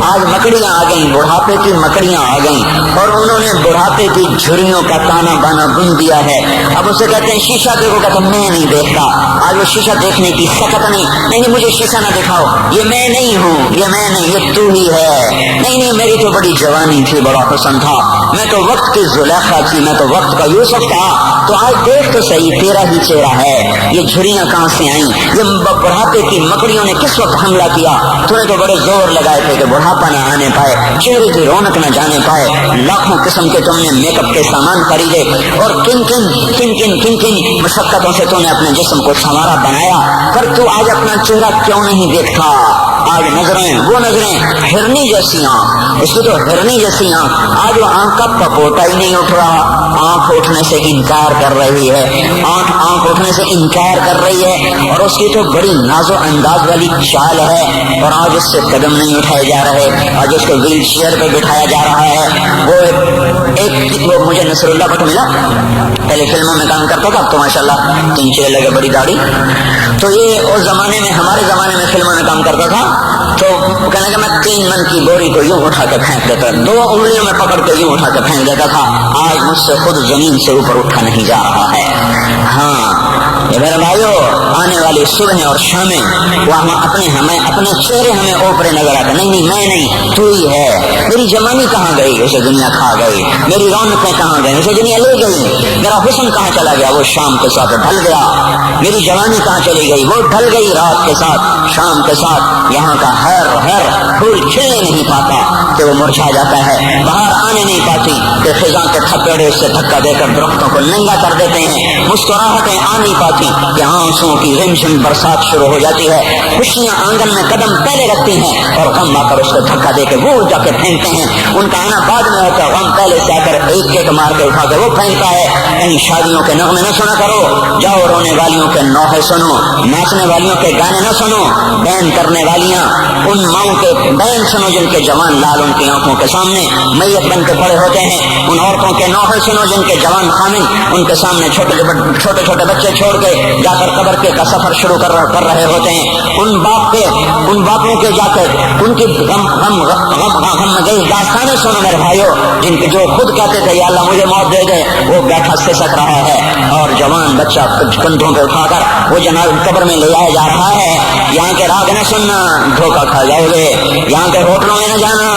آج مکڑیاں آ گئیں، بڑھاپے کی مکڑیاں آ گئیں اور انہوں نے بڑھاپے کی جھریوں کا تانا بانا بن دیا ہے۔ اب اسے کہتے ہیں شیشہ دیکھو، کہتا میں نہیں دیکھتا، آج وہ شیشہ دیکھنے کی سخت نہیں مجھے شیشہ نہ دکھاؤ، یہ میں نہیں ہوں، یہ میں نہیں، یہ تو ہی ہے، نہیں میری تو بڑی جوانی تھی، بڑا حسن تھا، میں تو وقت کی زلیخا تھی، میں تو وقت کا یوسف تھا، تو آج دیکھ تو صحیح تیرا ہی چہرہ ہے، یہ جھریاں کہاں سے آئیں، یہ بڑھاپے کی مکڑیوں نے کس وقت حملہ کیا، تو نے تو بڑے زور لگائے تھے کہ بڑھاپا نہ آنے پائے، چہرے کی رونق نہ جانے پائے، لاکھوں قسم کے تم نے میک اپ کے سامان خریدے اور کن کن مشقتوں سے تم نے اپنے جسم کو سنوارا بنایا، پر تو آج اپنا چہرہ کیوں نہیں دیکھتا؟ آج نظریں وہ نظریں ہرنی جیسیاں، اس کی تو ہرنی جیسیاں، آج وہ آنکھ کا پپوٹا ہی نہیں اٹھ رہا، آنکھ اٹھنے سے انکار کر رہی ہے، آنکھ اٹھنے سے انکار کر رہی ہے، اور اس کی تو بڑی ناز و انداز والی چال ہے، اور آج اس سے قدم نہیں اٹھائے جا رہے، آج اس کو ویل چیئر پہ بٹھایا جا رہا ہے۔ وہ مجھے نصر اللہ بٹ ملا، پہلے فلموں میں کام کرتا تھا، اب تو ماشاءاللہ 3 لگے بڑی داڑھی، تو یہ اس زمانے میں، ہمارے زمانے میں فلموں میں کام کرتا تھا، تو کہنے کہ میں 3 من کی بوری کو یوں اٹھا کے پھینک دیتا، 2 انگلیوں میں پکڑ کے یوں اٹھا کے پھینک دیتا تھا، آج مجھ سے خود زمین سے اوپر اٹھا نہیں جا رہا ہے۔ ہاں یہ میرے بھائیو، آنے والی صبح اور شامیں وہ اپنے چہرے ہمیں اوپرے نظر آتے، نہیں میں نہیں، تو ہی ہے، میری جوانی کہاں گئی، اسے دنیا کھا گئی، میری رونقیں کہاں گئی، اسے دنیا لے گئی، میرا حسن کہاں چلا گیا، وہ شام کے ساتھ ڈھل گیا، میری جوانی کہاں چلی گئی، وہ ڈھل گئی رات کے ساتھ، شام کے ساتھ، یہاں کا ہر پھول کھلنے نہیں پاتا کہ وہ مرجھا جاتا ہے، باہر آنے نہیں پاتی کہ خزاں کے تھپیڑے اس سے دھکا دے کر درختوں کو ننگا کر دیتے ہیں، مسکراہٹیں آ نہیں پاتی کہ آنسوؤں کی رمجم برسات شروع ہو جاتی ہے، خوشیاں آنگن میں قدم پہلے رکھتی ہیں اور غم آ کر اس کو دھکا دے کے وہ جا کے پھینکتے ہیں، ان کا آنا بعد میں ہوتا ہے، غم پہلے سے آ کر ایک مار کے اٹھا کے وہ پھینکتا ہے۔ کہیں شادیوں کے نغمے نہ سنا کرو، جاؤ رونے والیوں کے نوحے سنو، ناچنے والیوں کے گانے نہ سنو، بین کرنے والیاں ان ماؤں کے بین سنو جن کے جوان لال ان کی آنکھوں کے سامنے میت بن کے پڑے ہوتے ہیں، ان عورتوں کے نوحے سنو جن کے جوان خامن ان کے سامنے چھوٹے چھوٹے بچے چھوڑ کے جا کر قبر کے کا سفر شروع کر رہے ہوتے ہیں، ان باپوں کے جا کر ان کی غم گئی داستانیں سنو میرے بھائیو، جن کے جو خود کہتے تھے یا اللہ مجھے موت دے دے، وہ بیٹھا سسک رہا ہے، اور جوان بچہ کندھوں پہ اٹھا کر وہ جناب قبر میں لے آیا جا رہا ہے۔ یہاں کے راگ نہ سننا، دھوکہ کھا جاؤ گے، یہاں کے ہوٹلوں میں نہ جانا،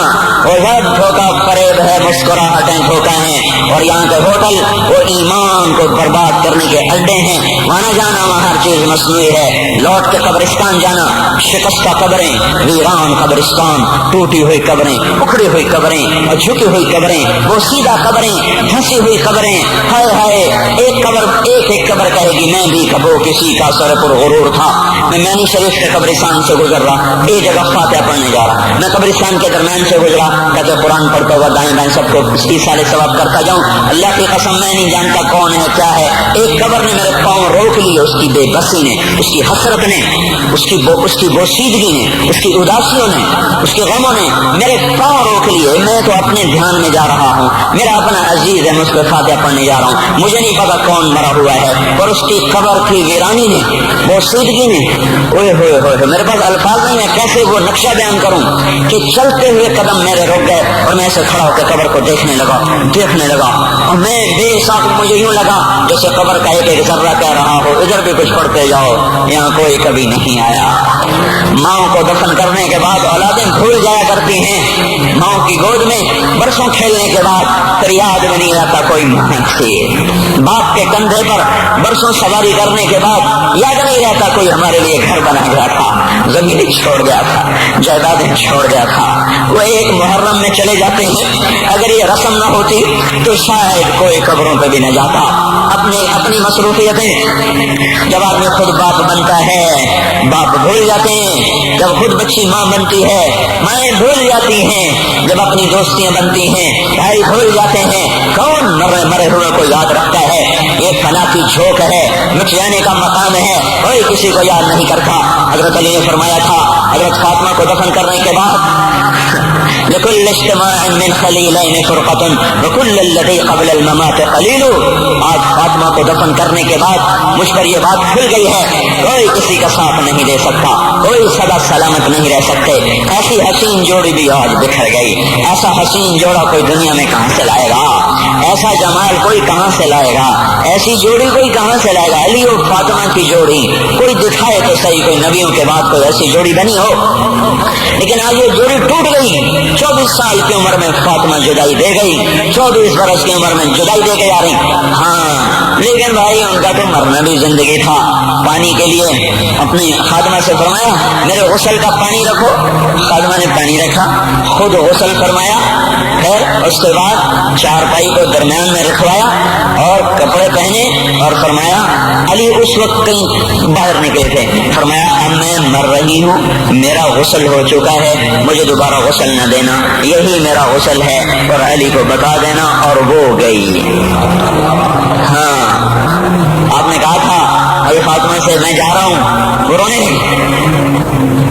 اور سب دھوکہ فریب ہے، مسکراہٹیں دھوکہ ہیں، اور یہاں کے ہوٹل وہ ایمان کو برباد کرنے کے اڈے ہیں، وہاں نہ جانا، وہاں ہر چیز مصنوعی ہے، لوٹ کے قبرستان جانا، شکستہ قبریں، ویران قبرستان، ٹوٹی ہوئی قبریں، اکھڑی ہوئی قبریں اور جھکی ہوئی قبریں، وہ سیدھا قبریں، دھنسی ہوئی قبریں، ہائے ایک قبر کہے گی میں بھی کبو کسی کا سر پر غرور تھا، میں مینی شریف کے قبرستان سے گزر رہا، ایک جگہ فاتحہ پڑھنے جا رہا، میں قبرستان کے درمیان سے گزرا، کہتے قرآن پڑھتا ہوا دائیں بائیں سب کو 30 سال ثواب کرتا جاؤں، اللہ کی قسم میں نہیں جانتا کون ہے کیا ہے، ایک قبر نے میرے پاؤں روک لیے، اس کی بے بسی نے، اس کی حسرت نے، اس کی بوسیدگی نے، اس کی اداسیوں نے، اس کے غموں نے میرے پاؤں روک لیے۔ میں تو اپنے دھیان میں جا رہا ہوں، میرا اپنا عزیز ہے، مجھ پہ فاتحہ پڑھنے جا رہا ہوں، مجھے نہیں پتا کون مرا ہوا ہے، اور اس کی قبر کی ویرانی نے، بوسیدگی نے، اوئے ہوئے ہوئے، میرے پاس الفاظ نہیں ہے کیسے وہ نقشہ بیان کروں کہ چلتے ہوئے قدم میرے رک گئے، اور میں ایسے کھڑا ہو کے قبر کو دیکھنے لگا، اور میں بے ساتھ مجھے یوں لگا جیسے قبر کا ایک ایک ذرہ کہہ رہا ہو ادھر بھی کچھ پڑھتے جاؤ، یہاں کوئی کبھی نہیں آیا۔ ماؤں کو دفن کرنے کے بعد اولادیں بھول جایا کرتی ہیں، ماؤں کی گود میں برسوں کھیلنے کے بعد پھر یاد میں نہیں رہتا کوئی ماں تھی، باپ کے کندھے پر برسوں سواری کرنے کے بعد یاد نہیں رہتا کوئی ہمارے لیے گھر بنا گیا تھا، زمین چھوڑ گیا تھا، جائیدادیں چھوڑ گیا تھا۔ وہ ایک محرم میں چلے جاتے ہیں، اگر یہ رسم نہ ہوتی تو شاید کوئی قبروں پہ بھی نہ جاتا۔ اپنی مصروفیتیں، جب آدمی خود باپ بنتا ہے باپ بھول جاتے ہیں، جب خود بچی ماں بنتی ہے مائیں بھول جاتی ہیں، جب اپنی دوستیاں بنتی ہیں بھائی بھول جاتے ہیں، کون مرے ہوئے کو یاد رکھتا ہے؟ یہ فنا کی جھوک ہے، مٹ جانے کا مقام ہے، کوئی کسی کو یاد نہیں کرتا۔ حضرت علی نے فرمایا تھا حضرت فاطمہ کو دفن کرنے کے بعد لکل اجتماع من خلیلین فرقۃ وکل الذی قبل الممات قلیل۔ آج فاطمہ کو دفن کرنے کے بعد مجھ پر یہ بات کھل گئی ہے، کوئی کسی کا ساتھ نہیں دے سکتا، کوئی سدا سلامت نہیں رہ سکتے۔ ایسی حسین جوڑی بھی آج بکھر گئی، ایسا حسین جوڑا کوئی دنیا میں کہاں سے لائے گا، ایسا جمال کوئی کہاں سے لائے گا، ایسی جوڑی کوئی کہاں سے لائے گا؟ علی اور فاطمہ کی جوڑی کوئی دکھائے تو صحیح، کوئی نبیوں کے بعد کوئی ایسی جوڑی بنی ہو، لیکن آج یہ جوڑی ٹوٹ گئی۔ 24 سال کی عمر میں فاطمہ جدائی دے گئی، 24 برس کی عمر میں جدائی دے کے جا رہی۔ ہاں لیکن بھائی ان کا تو مرنا بھی زندگی تھا۔ پانی کے لیے اپنی خادمہ سے فرمایا میرے غسل کا پانی رکھو، خادمہ نے پانی رکھا، خود غسل فرمایا، پھر اس کے بعد چارپائی کو درمیان میں رکھوایا اور کپڑے پہنے اور فرمایا علی اس وقت کہیں باہر نکلے تھے، فرمایا اب میں مر رہی ہوں، میرا غسل ہو چکا ہے، مجھے دوبارہ غسل نہ دینا، یہی میرا غسل ہے، اور علی کو بتا دینا، اور وہ گئی۔ ہاں آپ نے کہا تھا ابھی فاطمہ سے میں جا رہا ہوں، وہ رونے لگی،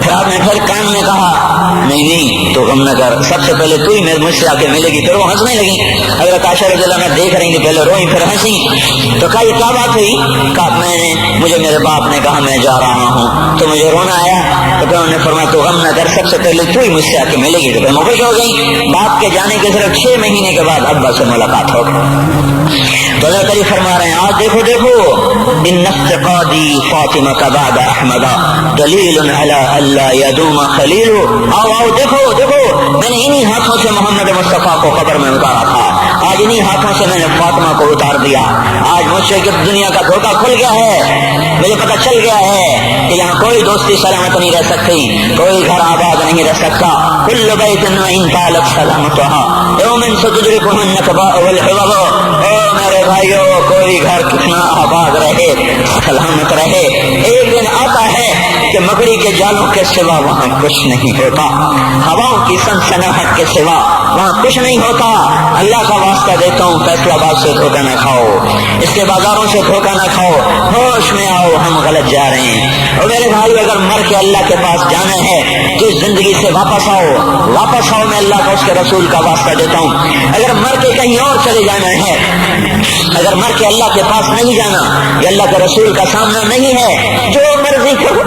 پھر آپ نے پھر کان میں کہا نہیں تو غم نہ کر، سب سے پہلے تو ہی مجھ سے آ کے ملے گی، پھر وہ ہنسنے لگی۔ حضرت عائشہ رضی اللہ عنہا دیکھ رہی تھی، پہلے روئی پھر ہنسی، تو کہا یہ کیا بات ہوئی؟ کہا مجھے میرے باپ نے کہا میں جا رہا ہوں تو مجھے رونا آیا، تو پھر انہوں نے فرمایا تو غم نہ کر، سب سے پہلے تو ہی مجھ سے آ کے ملے گی، تو پھر میں خوش ہو گئی۔ باپ کے جانے کے صرف 6 مہینے کے بعد ابا سے ملاقات ہو گئی۔ تو حضرت علی فرما رہے ہیں آج دیکھو ان افتقادی فاطمہ کا بعد احمد دلیل علی اللہ یدوم خلیل۔ آؤ دیکھو میں نے انہی ہاتھوں سے محمد مصطفیٰ کو قبر میں اتارا تھا، آج انہی ہاتھوں سے میں نے فاطمہ کو اتار دیا۔ آج مجھ سے دنیا کا دھوکہ کھل گیا ہے، مجھے پتہ چل گیا ہے کہ یہاں کوئی دوستی سلامت نہیں رہ سکتی، کوئی گھر آباد نہیں رہ سکتا۔ کل بیت وان طالت سلامتها یوما ستدركه النكباء والحباب۔ او میرے بھائیو، کوئی گھر کتنا آباد رہے، سلامت رہے، ایک دن آتا ہے کہ مکڑی کے جالوں کے سوا وہاں کچھ نہیں ہوتا، ہواؤں کی سنسناہٹ کے سوا وہاں کچھ نہیں ہوتا۔ اللہ کا واسطہ دیتا ہوں فیصلہ باد سے دھوکہ نہ کھاؤ، اس کے بازاروں سے دھوکہ نہ کھاؤ، ہوش میں آؤ، ہم غلط جا رہے ہیں۔ اور میرے بھائی اگر مر کے اللہ کے پاس جانا ہے تو اس زندگی سے واپس آؤ، میں اللہ کا اس کے رسول کا واسطہ دیتا ہوں۔ اگر مر کے کہیں اور چلے جانا ہے، اگر مر کے اللہ کے پاس نہیں جانا یا اللہ کے رسول کا سامنا نہیں ہے، جو مرضی کرو،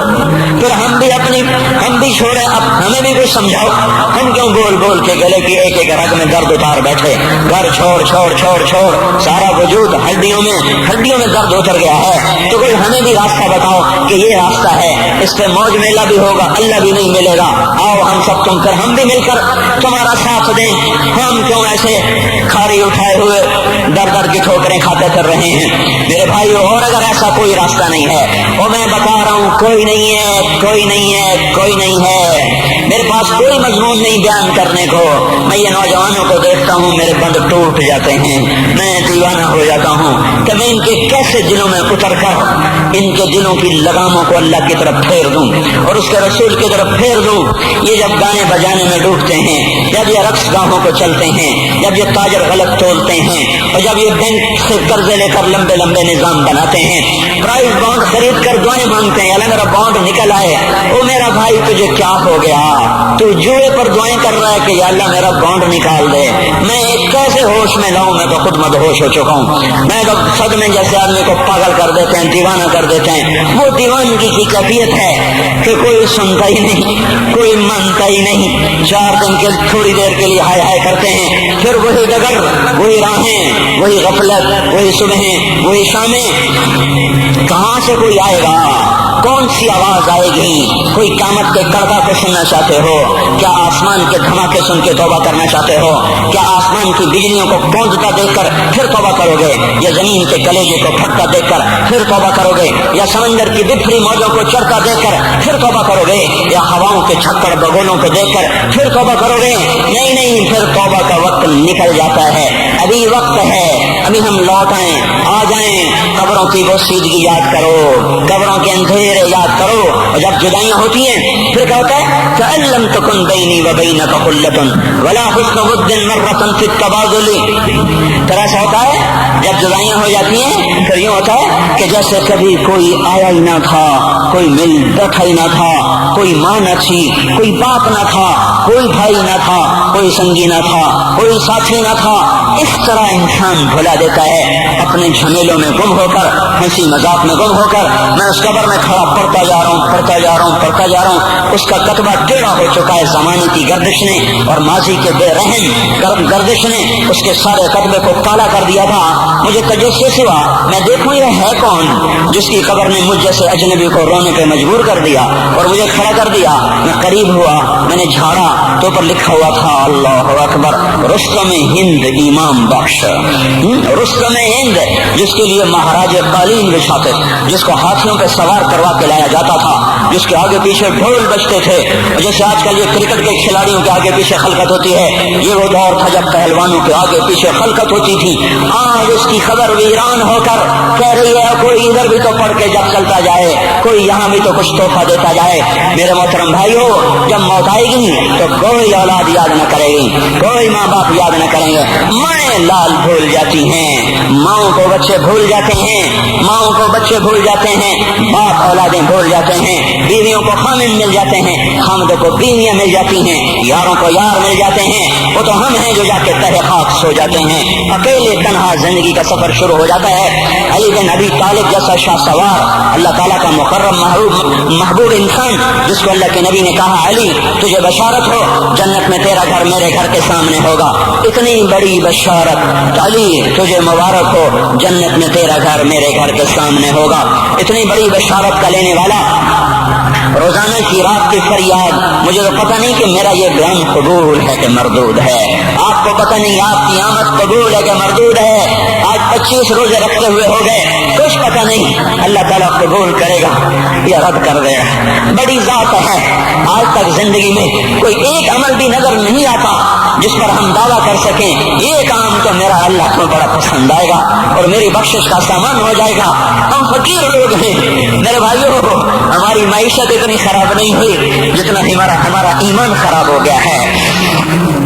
پھر ہم بھی چھوڑیں، اب ہمیں بھی کچھ سمجھاؤ، ہم کیوں بول کے گلے کی ایک ایک رگ میں درد اتار بیٹھے، گھر چھوڑ سارا وجود ہڈیوں میں درد اتر گیا ہے، تو کوئی ہمیں بھی راستہ بتاؤ کہ یہ راستہ ہے، اس پہ موج میلہ بھی ہوگا، اللہ بھی نہیں ملے گا، آؤ ہم سب تم کر ہم بھی مل کر تمہارا ساتھ دیں۔ ہم کیوں ایسے کھاری اٹھائے ہوئے در کی ٹھوکریں کھاتے کر رہے ہیں میرے بھائیو؟ اور اگر ایسا کوئی راستہ نہیں ہے، اور میں بتا رہا ہوں کوئی نہیں ہے، میرے پاس کوئی مضمون نہیں بیان کرنے کو. میں یہ نوجوانوں کو دیکھتا ہوں میرے بند ٹوٹ جاتے ہیں, میں دیوانہ ہو جاتا ہوں کہ میں ان کے کیسے دلوں میں اتر کر ان کے دلوں کی لگاموں کو اللہ کی طرف پھیر دوں اور اس کے رسول کی طرف پھیر دوں. یہ جب گانے بجانے میں ڈوبتے ہیں, جب یہ رقص گاہوں کو چلتے ہیں, جب یہ تاجر غلط تولتے ہیں اور جب یہ بینک سے قرضے لے کر لمبے لمبے نظام بناتے ہیں, پرائز بانڈ خرید کر دعائیں مانگتے ہیں اللہ میرا بانڈ نکل آئے. او میرا بھائی تجھے کیا ہو گیا؟ تو جوئے پر دعائیں کر رہا ہے کہ یا اللہ میرا بانڈ نکال دے. میں کیسے ہوش میں لاؤں؟ میں تو خود مدہوش ہو چکا ہوں. میں تو صدمے جیسے آدمی کو پاگل کر دیتے ہیں, دیوانہ کر دیتے ہیں. وہ دیوانگی کی کیفیت ہے کہ کوئی سنتا ہی نہیں, کوئی مانتا ہی نہیں. 4 دن کے تھوڑی دیر کے لیے ہائے ہائے کرتے ہیں, پھر وہی ڈگر, وہی راہیں, وہی غفلت, وہی صبحیں, وہی شامیں. کہاں سے کوئی آئے گا؟ کون سی آواز آئے گی؟ کوئی قیامت کے کڑکا کو سننا چاہتے ہو کیا؟ آسمان کے دھماکے سن کے توبہ کرنا چاہتے ہو کیا؟ آسمان کی بجلیوں کو گونجتا دیکھ کر پھر توبہ کرو گے, یا زمین کے کلیجے کو پھٹتا دیکھ کر پھر توبہ کرو گے, یا سمندر کی بکھری موجوں کو چڑھتا دیکھ کر پھر توبہ کرو گے, یا ہواؤں کے چھکڑ بگولوں کو دیکھ کر پھر توبہ کرو گے؟ نہیں نہیں, پھر توبہ کا وقت نکل جاتا ہے. ابھی وقت ہے, ابھی ہم لوٹ آئیں, آ جائیں. قبروں کی وہ سیدگی یاد کرو, قبروں کے اندھیرے یاد کرو. اور جب جدائیاں ہوتی ہیں پھر کیا ہوتا ہے؟ فَإِن لَّمْ تَكُن بَيْنِي وَبَيْنَكَ خُلَّةٌ وَلَا حُسْنُ وُدٍّ مَرَّةً فِي التَّبَادُلِ. پھر ایسا ہوتا ہے جب جدائیاں ہو جاتی ہیں پھر یوں ہوتا ہے کہ جیسے کبھی کوئی آیا ہی نہ تھا, کوئی مل بیٹھا ہی نہ تھا, کوئی ماں نہ تھی, کوئی باپ نہ تھا, کوئی بھائی نہ تھا, کوئی سنگی نہ تھا, کوئی ساتھی نہ تھا. اس طرح انسان بھلا دیتا ہے اپنے جھمیلوں میں گم ہو کر, ہنسی مذاق میں گم ہو کر. میں اس قبر میں کھڑا پڑھتا جا رہا ہوں, پڑھتا جا رہا ہوں, پڑھتا جا رہا ہوں. اس کا کتبہ ٹیڑھا ہو چکا ہے زمانے کی گردش نے اور ماضی کے بے رحم گردش نے اس کے سارے کتبے کو کالا کر دیا تھا. مجھے تجسس ہوا, میں دیکھوں یہ ہے کون جس کی قبر نے مجھ جیسے اجنبی کو رونے پہ مجبور کر دیا اور مجھے کھڑا کر دیا. میں قریب ہوا, میں نے جھاڑا تو پر لکھا ہوا تھا اللہ اکبر, رستم ہند امام بخش. رستم ہند جس کے لیے مہاراج قالین بچھاتے, جس کو ہاتھیوں پہ سوار کروا کے لایا جاتا تھا, جس کے آگے پیچھے ڈھول بجتے تھے. جیسے آج کل یہ کرکٹ کے کھلاڑیوں کے آگے پیچھے خلقت ہوتی ہے, یہ وہ دور تھا جب پہلوانوں کے آگے پیچھے خلقت ہوتی تھی. آج اس کی خبر ویران ہو کر کہہ رہی ہے کوئی ادھر بھی تو پڑھ کے جب چلتا جائے, کوئی یہاں بھی تو کچھ تحفہ دیتا جائے. میرے محترم بھائیو, جب موت آئے گی تو کوئی اولاد یاد نہ کرے گی, کوئی ماں باپ یاد نہ کریں گے. مائیں لال بھول جاتی ہیں, ماؤں کو بچے بھول جاتے ہیں, ماؤں کو بچے بھول جاتے ہیں, باپ اولادیں بھول جاتے ہیں, بیویوں کو خامن مل جاتے ہیں, خامدوں کو بیویاں مل جاتی ہیں, یاروں کو یار مل جاتے ہیں. وہ تو ہم ہیں جو جا کے تہہ خاک سو جاتے ہیں. اکیلے تنہا زندگی کا سفر شروع ہو جاتا ہے. علی بن ابی طالب جیسا شاہ سوار, اللہ تعالیٰ کا مکرم محبوب انسان, جس کو اللہ کے نبی نے کہا علی تجھے بشارت ہو, جنت میں تیرا گھر میرے گھر کے سامنے ہوگا. اتنی بڑی بشارت, علی تجھے مبارک ہو, جنت میں تیرا گھر میرے گھر کے سامنے ہوگا. اتنی بڑی بشارت کا لینے والا, روزانہ کی رات کی فریاد. مجھے تو پتہ نہیں کہ میرا یہ بیان قبول ہے کہ مردود ہے, آپ کو پتہ نہیں آپ کی آمد قبول ہے کہ مردود ہے. آج 25 روزے رکھتے ہوئے ہو گئے, کچھ پتہ نہیں اللہ تعالیٰ قبول کرے گا یا رد کر دے گا. بڑی ذات ہے. آج تک زندگی میں کوئی ایک عمل بھی نظر نہیں آتا جس پر ہم دعویٰ کر سکیں یہ کام تو میرا اللہ کو بڑا پسند آئے گا اور میری بخشش کا سامان ہو جائے گا. ہم فقیر لوگ ہیں میرے بھائیوں, ہماری معیشت اتنی خراب نہیں ہوئی جتنا ہمارا ایمان خراب ہو گیا ہے.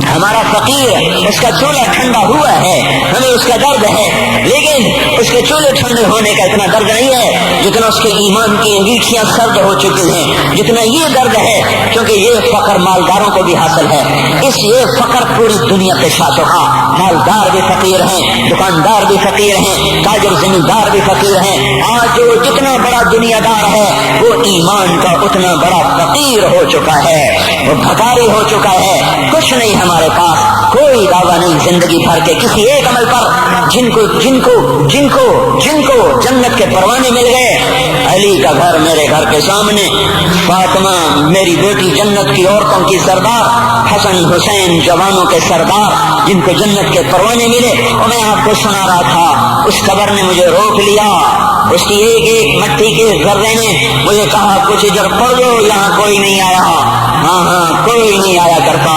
ہمارا فقیر اس کا چولہا ٹھنڈا ہوا ہے, ہمیں اس کا درد ہے, لیکن اس کے چولہے ٹھنڈے ہونے کا اتنا درد نہیں ہے جتنا اس کے ایمان کی انگیٹھیاں سرد ہو چکی ہیں, جتنا یہ درد ہے. کیونکہ یہ فقر مالداروں کو بھی حاصل ہے, اس یہ فقر پوری دنیا پہ چھا چکا. مالدار بھی فقیر ہیں, دکاندار بھی فقیر ہیں, تاجر زمیندار بھی فقیر ہیں. آج جو جتنا بڑا دنیا دار ہے وہ ایمان کا اتنا بڑا فقیر ہو چکا ہے, وہ بھکاری ہو چکا ہے. کچھ نہیں ہمارے پاس, کوئی دعویٰ نہیں زندگی بھر کے کسی ایک عمل پر جن کو جنت کے پروانے مل گئے. علی کا گھر میرے گھر کے سامنے, فاطمہ میری بیٹی جنت کی عورتوں کی سردار, حسن حسین جوانوں کے سردار جن کو جنت کے پروانے ملے. اور میں آپ کو سنا رہا تھا, اس خبر نے مجھے روک لیا, اس کی ایک ایک مٹی کے ذرے نے مجھے کہا کچھ ادھر پڑھ دو، یہاں کوئی نہیں آیا، ہاں کوئی نہیں آیا کرتا،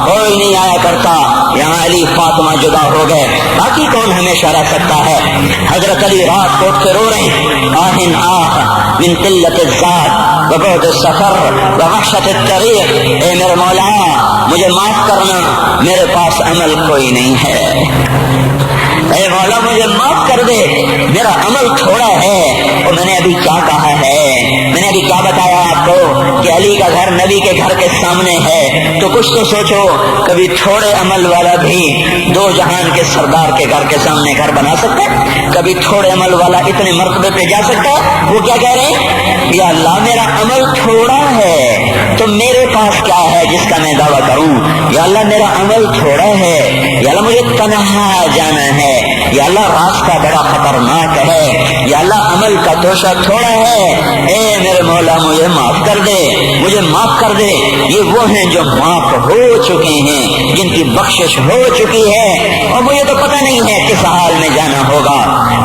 کوئی نہیں آیا کرتا، یہاں علی فاطمہ جدا ہو گئے، باقی کون ہمیشہ رہ سکتا ہے؟ حضرت علی رات کو اٹھ کے رو رہے ہیں، آہن آہ من قلت الذات وبعد السفر ووحشت الطریق، اے میرے مولا مجھے معاف کرنا، میرے پاس عمل کوئی نہیں ہے، اے مولا مجھے معاف کر دے، میرا عمل تھوڑا ہے۔ اور میں نے ابھی کیا کہا ہے، میں نے ابھی کیا بتایا آپ کو کہ علی کا گھر نبی کے گھر کے سامنے ہے، تو کچھ تو سوچو، کبھی تھوڑے عمل والا بھی دو جہان کے سردار کے گھر کے سامنے گھر بنا سکتا ہے؟ کبھی تھوڑے عمل والا اتنے مرتبے پہ جا سکتا ہے؟ وہ کیا کہہ رہے ہیں، یا اللہ میرا عمل تھوڑا ہے تو میرے پاس کیا ہے جس کا میں دعویٰ کروں؟ یا اللہ میرا عمل تھوڑا ہے، یا اللہ مجھے تنہا جانا ہے، یا اللہ راستہ بڑا خطرناک ہے، یا اللہ عمل کا توشہ تھوڑا ہے، اے میرے مولا مجھے معاف کر دے، مجھے معاف کر دے۔ یہ وہ ہیں جو معاف ہو چکے ہیں، جن کی بخشش ہو چکی ہے، اور مجھے تو پتہ نہیں ہے کس حال میں جانا ہوگا،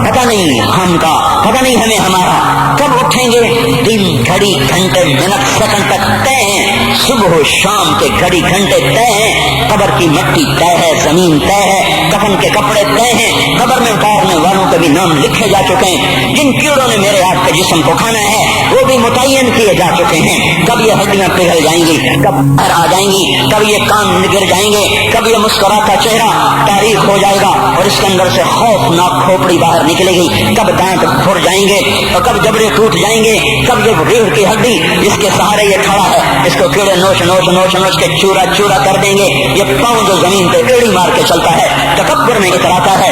پتہ نہیں ہم کا، پتہ نہیں ہمیں ہمارا کب اٹھیں گے، دن گھڑی گھنٹے منٹ سیکنڈ تک طے ہیں، صبح و شام کے گھڑی گھنٹے طے ہیں، قبر کی مٹی طے ہے، زمین طے ہے، کفن کے کپڑے طے ہیں، قبر میں اتارنے والوں کے بھی نام لکھے جا چکے ہیں، جن کیڑوں نے میرے آپ کے جسم کو کھانا ہے وہ بھی متعین کیے جا چکے ہیں، کب یہ ہڈیاں پگھل جائیں گی، کب باہر آ جائیں گی، کب یہ کان گر جائیں گے، کب یہ مسکراتا چہرہ تاریخ ہو جائے گا اور اس کے اندر سے خوفناک کھوپڑی باہر نکلے گی، کب دانت پھر جائیں گے اور کب جبڑے ٹوٹ جائیں گے، کب یہ ریڑھ کی ہڈی جس کے سہارے یہ کھڑا ہے اس کو کیڑے نوچ نوچ نوچ نوچ کے چورا چورا کر دیں گے، یہ پاؤں جو زمین پہ ایڑی مار کے چلتا ہے تکبر میں اتراتا ہے،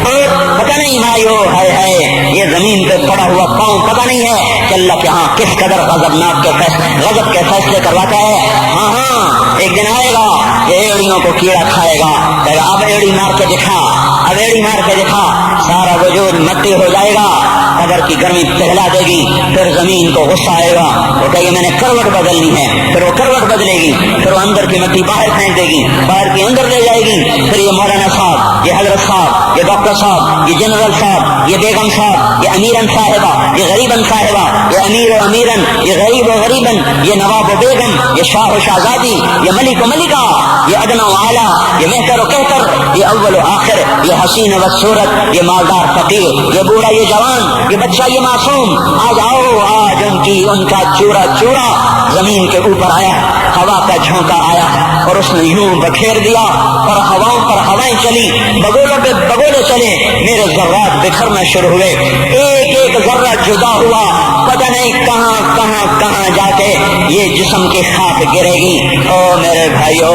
اور پتہ نہیں مایو ہے یہ زمین پہ پڑا ہوا پاؤں پتہ نہیں ہے کہ اللہ کے ہاں کس قدر غضب کے فیصلے کرواتا ہے۔ ہاں ایک دن آئے گا یہ ایڑیوں کو کیڑا کھائے گا، اب ایڑی مار کے دکھا، اب ایڑی مار کے دکھا، سارا وجود مٹی ہو جائے گا، قبر کی گرمی پگھلا دے گی، پھر زمین کو غصہ آئے گا، وہ کہے گی میں نے کروٹ بدلنی ہے، پھر وہ کروٹ بدلے گی، پھر وہ اندر کی مٹی باہر پھینک دے گی، باہر کی اندر لے جائے گی، پھر یہ مولانا صاحب، یہ حضرت صاحب، یہ ڈاکٹر صاحب، یہ جنرل صاحب، یہ بیگم صاحب، یہ امیرن صاحبہ، یہ غریبن صاحبہ، یہ امیر و امیرن، یہ غریب و غریبن، یہ نواب و بیگم، یہ شاہ و شہزادی، یہ ملک و ملکہ، یہ ادنا و اعلیٰ، یہ مہتر و کہتر، یہ اول و آخر، یہ حسین و صورت، یہ مالدار فقیر، یہ بوڑھا یہ جوان، یہ بچہ یہ معصوم، آج آؤ، آج ان کا چورا چورا زمین کے اوپر آیا، ہوا کا جھونکا آیا اور اس نے یوں بکھیر دیا اور ہواؤں پر ہوائیں چلی، بگولوں پہ بگولے چلے، میرے ذرات بکھرنا شروع ہوئے، ایک ایک ذرہ جدا ہوا، پتہ نہیں کہاں کہاں کہاں جا کے یہ جسم کی خاک گرے گی۔ او میرے بھائیو،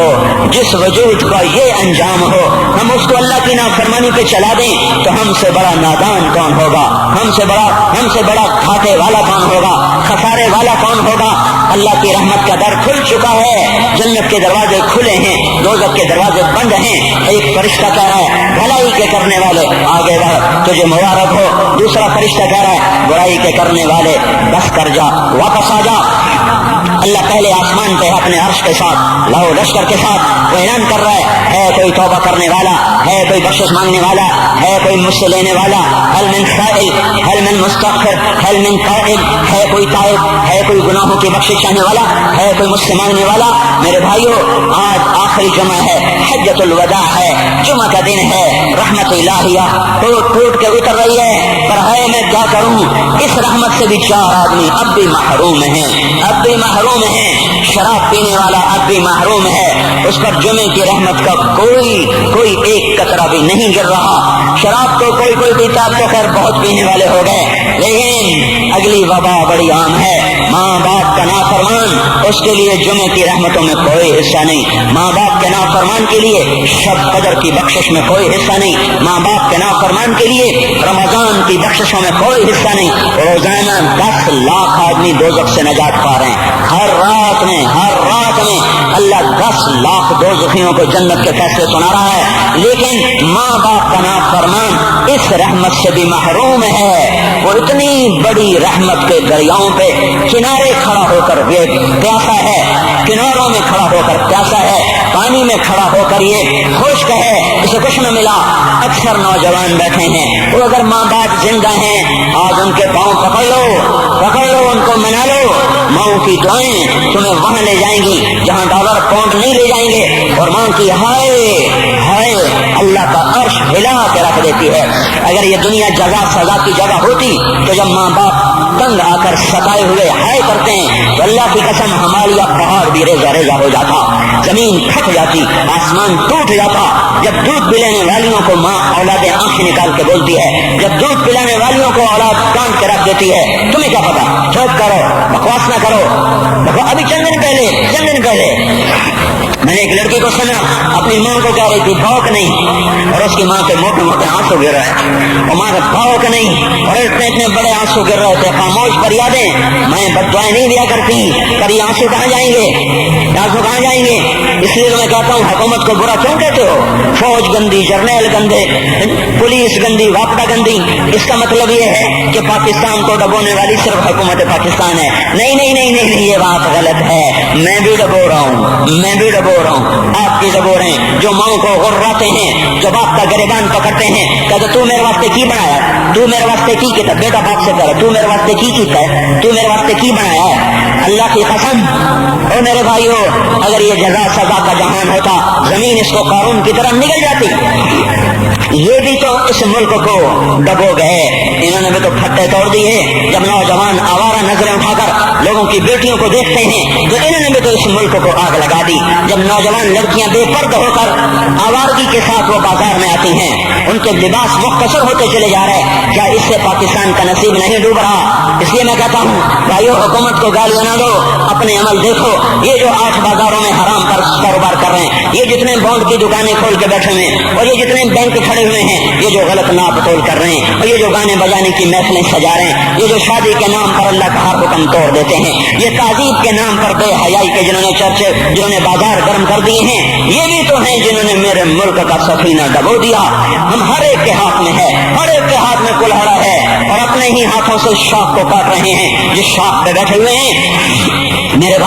جس وجود کا یہ انجام ہو، ہم اس کو اللہ کی نافرمانی پہ چلا دیں تو ہم سے بڑا نادان کون ہوگا، ہم سے بڑا گھاٹے والا کون ہوگا، خسارے والا کون ہوگا؟ اللہ کی رحمت کا در کھل چکا ہے، جنت کے دروازے کھلے ہیں، دوزخ کے دروازے بند ہیں۔ ایک فرشتہ کہہ رہا ہے بھلائی کے کرنے والے آگے بڑھ، تجھے مبارک ہو، دوسرا فرشتہ کہہ رہا ہے برائی کے کرنے والے بس کر جا، واپس آ جا۔ اللہ پہلے آسمان پہ اپنے عرش کے ساتھ لو لشکر کے ساتھ وہ اعلان کر رہا ہے کوئی توبہ کرنے والا ہے، کوئی بخشش مانگنے والا ہے، کوئی مجھ سے لینے والا، هل من سائل، هل من مستغفر، هل من تائب، ہے کوئی تائب، ہے کوئی گناہوں کی بخشش چاہنے والا، ہے کوئی مجھ سے مانگنے والا۔ میرے بھائیو، آج آخری جمعہ ہے، حجۃ الوداع ہے، جمعہ کا دن ہے، رحمت الہیہ ٹوٹ ٹوٹ کے اتر رہی ہے، پر ہے میں کیا کروں، اس رحمت سے بھی 4 آدمی اب بھی محروم ہیں، اب بھی محروم ہیں۔ شراب پینے والا اب بھی محروم ہے، اس پر جمعے کی رحمت کا کوئی ایک قطرہ بھی نہیں گر رہا۔ شراب تو کوئی پیتا، تو خیر بہت پینے والے ہو گئے، لیکن اگلی وبا بڑی عام ہے، ماں باپ کا نافرمان، اس کے لیے جمعے کی رحمتوں میں کوئی حصہ نہیں، ماں باپ کے نافرمان کے لیے شب قدر کی بخشش میں کوئی حصہ نہیں، ماں باپ کے نافرمان کے لیے رمضان کی بخششوں میں کوئی حصہ نہیں۔ روزانہ 10 لاکھ آدمی دوزخ سے نجات پا رہے ہیں، ہر رات میں اللہ 10 لاکھ دوزخیوں کو جنت کے فیصلے سنا رہا ہے، لیکن ماں باپ کا نافرمان اس رحمت سے بھی محروم ہے۔ وہ اتنی بڑی رحمت کے دریاؤں پہ کنارے کھڑا ہو کر یہ پیاسا ہے، کناروں میں کھڑا ہو کر پیاسا ہے، پانی میں کھڑا ہو کر یہ خشک ہے، اسے کچھ نہ ملا۔ اکثر نوجوان بیٹھے ہیں، وہ اگر ماں باپ زندہ ہیں آج ان کے پاؤں پکڑ لو، ان کو منا لو، ماؤں کی دعائیں تمہیں وہاں لے جائیں گی جہاں ڈالر پاؤنڈ نہیں لے جائیں گے، اور ماں کی ہائے ہائے اللہ کا عرش ہلا کے رکھ دیتی ہے۔ اگر یہ دنیا جزا سزا کی جگہ ہوتی تو جب ماں باپ تنگ آ کر ستائے ہوئے ہائے کرتے ہیں تو اللہ کی قسم ہمالیہ پہاڑ بھی ریزہ ریزہ ہو جاتا، زمین پھٹ جاتی، آسمان ٹوٹ جاتا۔ جب دودھ پلانے والیوں کو ماں اولادیں آنکھیں نکال کے بولتی ہے، جب دودھ پلانے والیوں کو اولاد کاٹ کے رکھ دیتی ہے، تمہیں کیا پتا؟ چپ کرو، بکواس نہ کرو۔ ابھی چند دن پہلے میں نے ایک لڑکی کو سنا اپنی ماں کو کہہ رہی تھی بھوک نہیں، اور اس کی ماں کے موٹے موٹے آنسو گر رہے ہیں، اور ماں کا بھوک نہیں، اور اتنے بڑے آنسو گر رہے تھے۔ خاموش فریادیں، میں بد دعائیں نہیں دیا کرتی، پر یہ آنسو کہاں جائیں گے؟ اس لیے تو میں کہتا ہوں حکومت کو برا کیوں کہتے ہو؟ فوج گندی، جرنیل گندے، پولیس گندی، واپڈا گندی، اس کا مطلب یہ ہے کہ پاکستان کو ڈبونے والی صرف حکومت پاکستان ہے۔ نہیں، یہ بات غلط ہے، میں بھی ڈبو رہا ہوں، آپ بھی ڈبو رہے ہیں، جو ماں کو غراتے ہیں، جو باپ کا گریبان پکڑتے ہیں، کہتے تو میرے واسطے کی بنایا، تو میرے واسطے کی کیا؟ بیٹا باپ سے کرو، تو میرے واسطے کی کیتا ہے، تو میرے واسطے کی بنایا ہے؟ اللہ کی قسم او میرے بھائیو، اگر یہ جزا سزا کا جہان ہوتا زمین اس کو قارون کی طرح نگل جاتی۔ یہ بھی تو اس ملک کو ڈبو گئے، انہوں نے بھی تو پھٹے توڑ دیے۔ جب نوجوان آوارہ نظریں اٹھا کر لوگوں کی بیٹیوں کو دیکھتے ہیں تو انہوں نے بھی تو اس ملک کو آگ لگا دی۔ جب نوجوان لڑکیاں بے پردہ ہو کر آوارگی کے ساتھ وہ بازار میں آتی ہیں، ان کے لباس مختصر ہوتے چلے جا رہے، کیا اس سے پاکستان کا نصیب نہیں ڈوب رہا؟ اس لیے میں کہتا ہوں بھائیو، حکومت کو گالیاں نہ دو، اپنے عمل دیکھو۔ یہ جو 8 بازاروں میں حرام پر کاروبار کر رہے ہیں، یہ جتنے بانڈ کی دکانیں کھول کے بیٹھے ہوئے ہیں، اور یہ جتنے بینک کھڑے ہوئے ہیں، یہ جو غلط ناپ تول کر رہے ہیں، اور یہ جو گانے بجانے کی محفلیں سجا رہے ہیں، یہ جو شادی کے نام پر اللہ کا ہر حکم توڑ دیتے ہیں، یہ تعذیب کے نام پر بے حیائی کے جنہوں نے بازار گرم کر دیے ہیں، یہ بھی تو ہیں جنہوں نے میرے ملک کا سفینہ ڈبو دیا۔ ہم ہر ایک کے ہاتھ میں ہے، ہر ایک کے ہاتھ میں کلہاڑا ہے، اور اپنے ہی ہاتھوں سے شاخ کو کاٹ رہے ہیں جس شاخ پہ بیٹھے ہوئے ہیں۔ میرے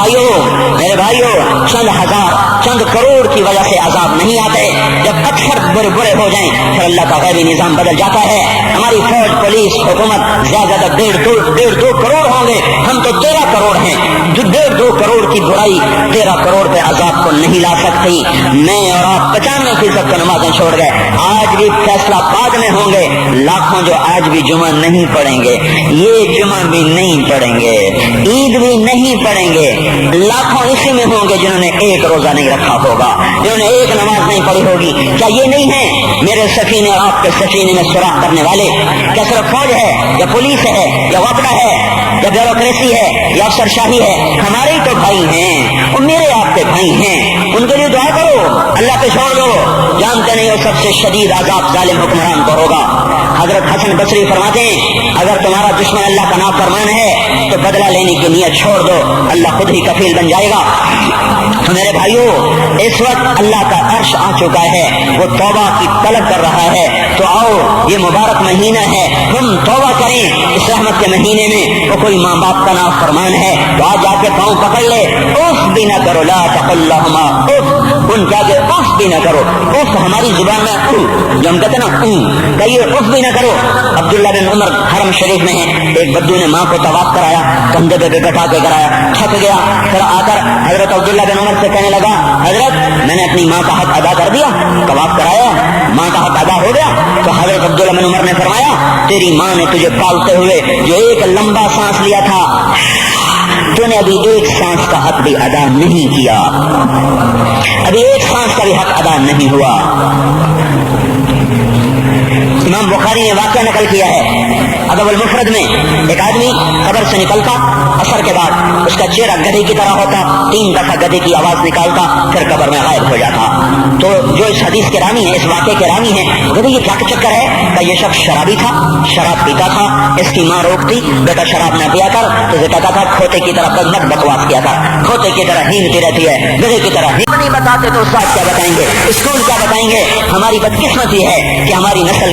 بھائیوں، چند ہزار، چند کروڑ کی وجہ سے عذاب نہیں آتے، جب اکثر برے ہو جائیں پھر اللہ کا غیبی نظام بدل جاتا ہے۔ ہماری فوج، پولیس، حکومت زیادہ 1.5-2 کروڑ ہوں گے، ہم تو 13 کروڑ ہیں، جو 1.5-2 کروڑ کی برائی 13 کروڑ پہ عذاب کو نہیں لا سکتی۔ میں اور آپ 95% کو نمازیں چھوڑ گئے، آج بھی فیصلہ بعد میں ہوں گے، لاکھوں جو آج بھی جمعہ نہیں پڑھیں گے، یہ جمعہ بھی نہیں پڑھیں گے، عید بھی نہیں پڑھیں گے، لاکھوں اسی میں ہوں گے جنہوں نے ایک روزہ نہیں رکھا ہوگا، جنہوں نے ایک نماز نہیں پڑھی ہوگی۔ کیا یہ نہیں ہے میرے سفینے اور آپ کے سفینے میں سوراخ کرنے والے؟ کیا صرف فوج ہے یا پولیس ہے یا وفد ہے یا بیوروکریسی ہے یا افسر شاہی ہے؟ ہمارے ہی تو بھائی ہیں، اور میرے آپ کے بھائی ہیں، ان کے لیے دعا کرو، اللہ پہ چھوڑ دو، جانتے نہیں ہو سب سے شدید عذاب ظالم حکمران کو ہوگا۔ حضرت حسن بصری فرماتے ہیں اگر تمہارا دشمن اللہ کا نافرمان ہے تو بدلہ لینے کی نیت چھوڑ دو، اللہ خود ہی کفیل بن جائے گا۔ تو میرے بھائیوں، اس وقت اللہ کا عرش آ چکا ہے، وہ توبہ کی طلب کر رہا ہے، تو آؤ یہ مبارک مہینہ ہے، ہم توبہ کریں اس رحمت کے مہینے میں۔ وہ کوئی ماں باپ کا نافرمان ہے تو آج جا کے پاؤں پکڑ لے، اف بھی نہ کرو، لا تقل لہما اف، ان کے آگے اف بھی نہ کرو۔ اف ہماری زبان میں جو ہم کہتے ہیں نا، کہیے اف بھی نہ کرو۔ عبداللہ بن عمر حرم شریف میں ہیں، ایک بدو نے ماں کو طواف کرایا، کندھے پہ بٹھا کے کرایا، تھک گیا، پھر آ کر حضرت عبداللہ بن عمر سے کہنے لگا حضرت میں نے اپنی ماں کا حق ادا کر دیا، طواف کرایا، ماں کا حق ادا ہو گیا؟ تو حضرت عبداللہ بن عمر نے فرمایا تیری ماں نے تجھے پالتے ہوئے جو ایک لمبا سانس لیا تھا، تو نے ابھی ایک سانس کا حق بھی ادا نہیں کیا، ابھی ایک سانس کا بھی حق ادا نہیں ہوا۔ امام بخاری نے واقعہ نقل کیا ہے ادب المفرد میں، ایک آدمی قبر سے نکلتا، عصر کے بعد اس کا چہرہ گدھے کی طرح ہوتا، 3 دفعہ گدھے کی آواز نکالتا، پھر قبر میں غائب ہو جاتا۔ تو جو اس حدیث کے راوی ہیں، اس واقعے کے راوی ہیں، گدھے یہ کیا چکر ہے کہ یہ شخص شرابی تھا، شراب پیتا تھا، اس کی ماں روکتی بیٹا شراب نہ پیا کر، تو یہ کہتا تھا کھوتے کی طرح مت بکواس کیا کر، کھوتے کی طرح ہینتی رہتی ہے، گدھے کی طرح نہیں بتاتے تو استاد کیا بتائیں گے، اسکول کیا بتائیں گے؟ ہماری بدقسمتی ہے کہ ہماری نسل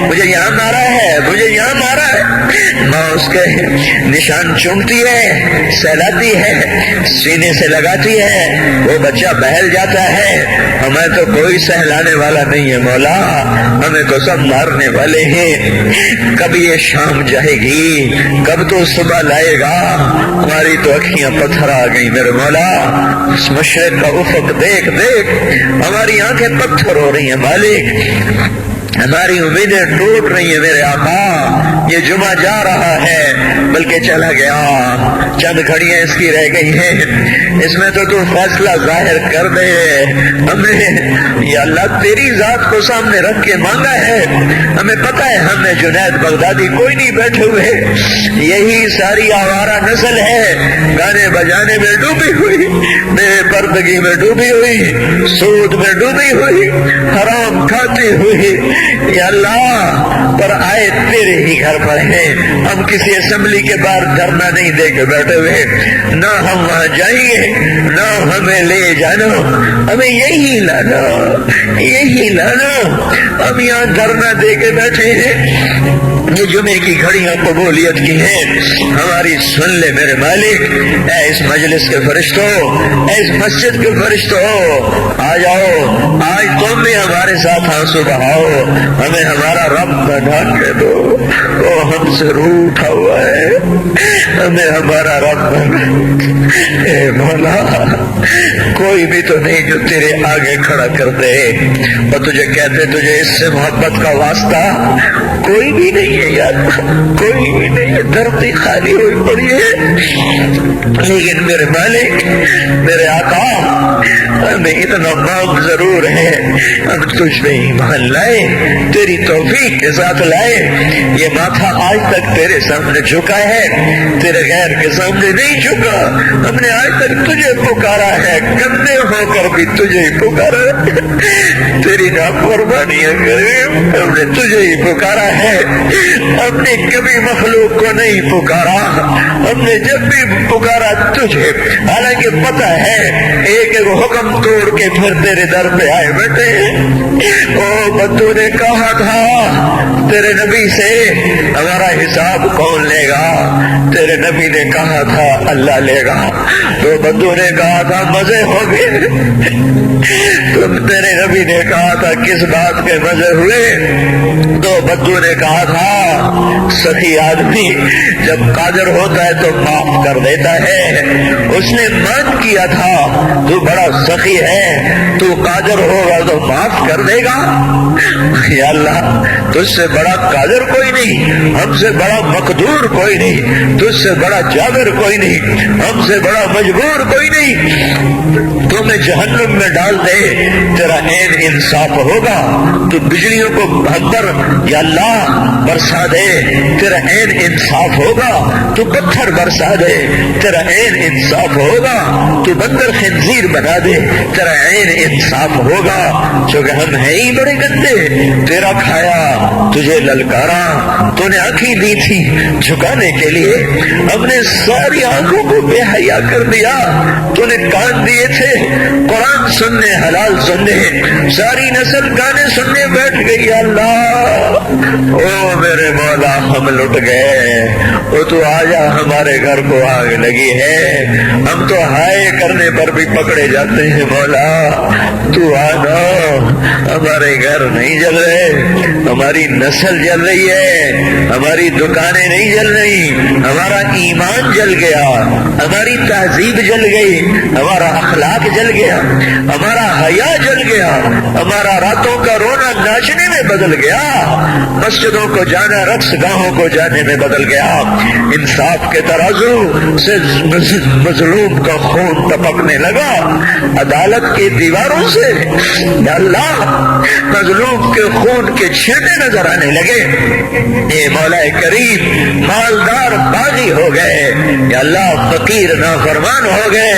مجھے یہاں مارا ہے، مجھے یہاں مارا ہے، ماں اس کے نشان چومتی ہے، سہلاتی ہے، سینے سے لگاتی ہے، وہ بچہ بہل جاتا ہے۔ ہمیں تو کوئی سہلانے والا نہیں ہے مولا، ہمیں تو سب مارنے والے ہیں۔ کب یہ شام جائے گی، کب تو صبح لائے گا؟ ہماری تو اکھیاں پتھر آ گئی میرے مولا، اس مشرق کا افق دیکھ دیکھ ہماری آنکھیں پتھر ہو رہی ہیں مالک، ہماری امیدیں ٹوٹ رہی ہیں میرے آقا۔ یہ جمعہ جا رہا ہے بلکہ چلا گیا، چند گھڑیاں اس کی رہ گئی ہیں، اس میں تو فیصلہ ظاہر کر دے۔ ہم نے یا اللہ تیری ذات کو سامنے رکھ کے مانگا ہے، ہمیں پتہ ہے ہم نے جنید بغدادی کوئی نہیں بیٹھے ہوئے، یہی ساری آوارہ نسل ہے، گانے بجانے میں ڈوبی ہوئی، بے پردگی میں ڈوبی ہوئی، سود میں ڈوبی ہوئی، حرام کھاتی ہوئی۔ یا اللہ پر آئے تیرے ہی گھر پر ہیں، ہم کسی اسمبلی کے باہر دھرنا نہیں دے کے بیٹھے ہوئے، نہ ہم وہاں جائیں گے، نہ ہمیں لے جانا، ہمیں یہی لانا، یہی لانا، ہم یہاں دھرنا دے کے بیٹھے ہیں۔ یہ جمعے کی گھڑیاں قبولیت کی ہیں، ہماری سن لے میرے مالک۔ اے اس مجلس کے فرشتوں، اے اس مسجد کے فرشتوں، آ جاؤ، آج تم بھی ہمارے ساتھ آنسو بہاؤ، ہمیں ہمارا رب بنا کے دو، وہ ہم سے روٹھا ہوا ہے، ہمیں ہمارا رب بنا۔ اے مولا کوئی بھی تو نہیں جو تیرے آگے کھڑا کر دے اور تجھے کہتے تجھے اس سے محبت کا واسطہ، کوئی بھی نہیں ہے یار، کوئی بھی نہیں ہے، دھرتی خالی ہوئی پڑی ہے۔ لیکن میرے مالک، میرے آقا، ہمیں اتنا مانگ ضرور ہے، ہم تجھ پہ ایمان لائے، تیری توفیق کے ساتھ لائے، یہ ماتھا آج تک تیرے سامنے جھکا ہے، تیرے غیر کے سامنے نہیں جھکا، ہم نے آج تک تجھے پکارا ہے، گندے ہو کر بھی تجھے ہی پکارا ہے، تیری نافرمانیاں کرے ہم نے تجھے ہی پکارا ہے، ہم نے کبھی مخلوق کو نہیں پکارا، ہم نے جب بھی پکارا تجھے، حالانکہ پتہ ہے ایک ایک حکم توڑ کے پھر تیرے در پہ آئے بیٹھے ہیں۔ او بدو نے کہا تھا تیرے نبی سے ہمارا حساب کون لے گا، تیرے نبی نے کہا تھا اللہ لے گا، تو بدو نے کہا تھا مزے ہو گئے، تم تیرے نبی نے کہا تھا کس بات کے مزے ہوئے، تو بدو نے کہا تھا سخی آدمی جب قادر ہوتا ہے تو معاف کر دیتا ہے، اس نے مان کیا تھا تو بڑا سخی ہے، تو قادر ہوگا تو معاف کر دے گا۔ یا اللہ تجھ سے بڑا قادر کوئی نہیں، ہم سے بڑا مقدور کوئی نہیں، تجھ سے بڑا جابر کوئی نہیں، ہم سے بڑا مجبور کوئی نہیں، تو میں جہنم میں ڈال دے تیرا عین انصاف ہوگا، تو بجلیوں کو بھگر یا اللہ برسا دے تیرا عین انصاف ہوگا، تو پتھر برسا دے تیرا عین انصاف ہوگا، تو بندر خنزیر بنا دے تیرا عین انصاف ہوگا، چونکہ ہم ہیں ہی بڑے گندے، تیرا کھایا تجھے للکارا، تو نے آنکھیں دی تھی جھکانے کے لیے، ہم نے ساری آنکھوں کو بے حیا کر دیا، تو نے کان دیے تھے قرآن سننے حلال سننے، ساری نسل گانے سننے بیٹھ گئی۔ اللہ او میرے مولا ہم لٹ گئے، او تو آجا ہمارے گھر کو آگ لگی ہے، ہم تو ہائے کرنے پر بھی پکڑے جاتے ہیں، مولا تو آنا، ہمارے گھر نہیں جل رہے، ہماری نسل جل رہی ہے، ہماری دکانیں نہیں جل رہی، ہمارا ایمان جل گیا، ہماری تہذیب جل گئی، ہمارا اخلاق جل گیا، ہمارا حیا جل گیا، ہمارا راتوں کا رونا ناچنے میں بدل گیا، مسجدوں کو جانا رقص گاہوں کو جانے میں بدل گیا، انصاف کے ترازو سے مظلوم کا خون ٹپکنے لگا، عدالت کی دیواروں سے یا اللہ مظلوم کے خون کے چھینٹے نظر آنے لگے، اے مولا کریم مالدار باغی ہو گئے، یا اللہ فقیر نافرمان ہو گئے،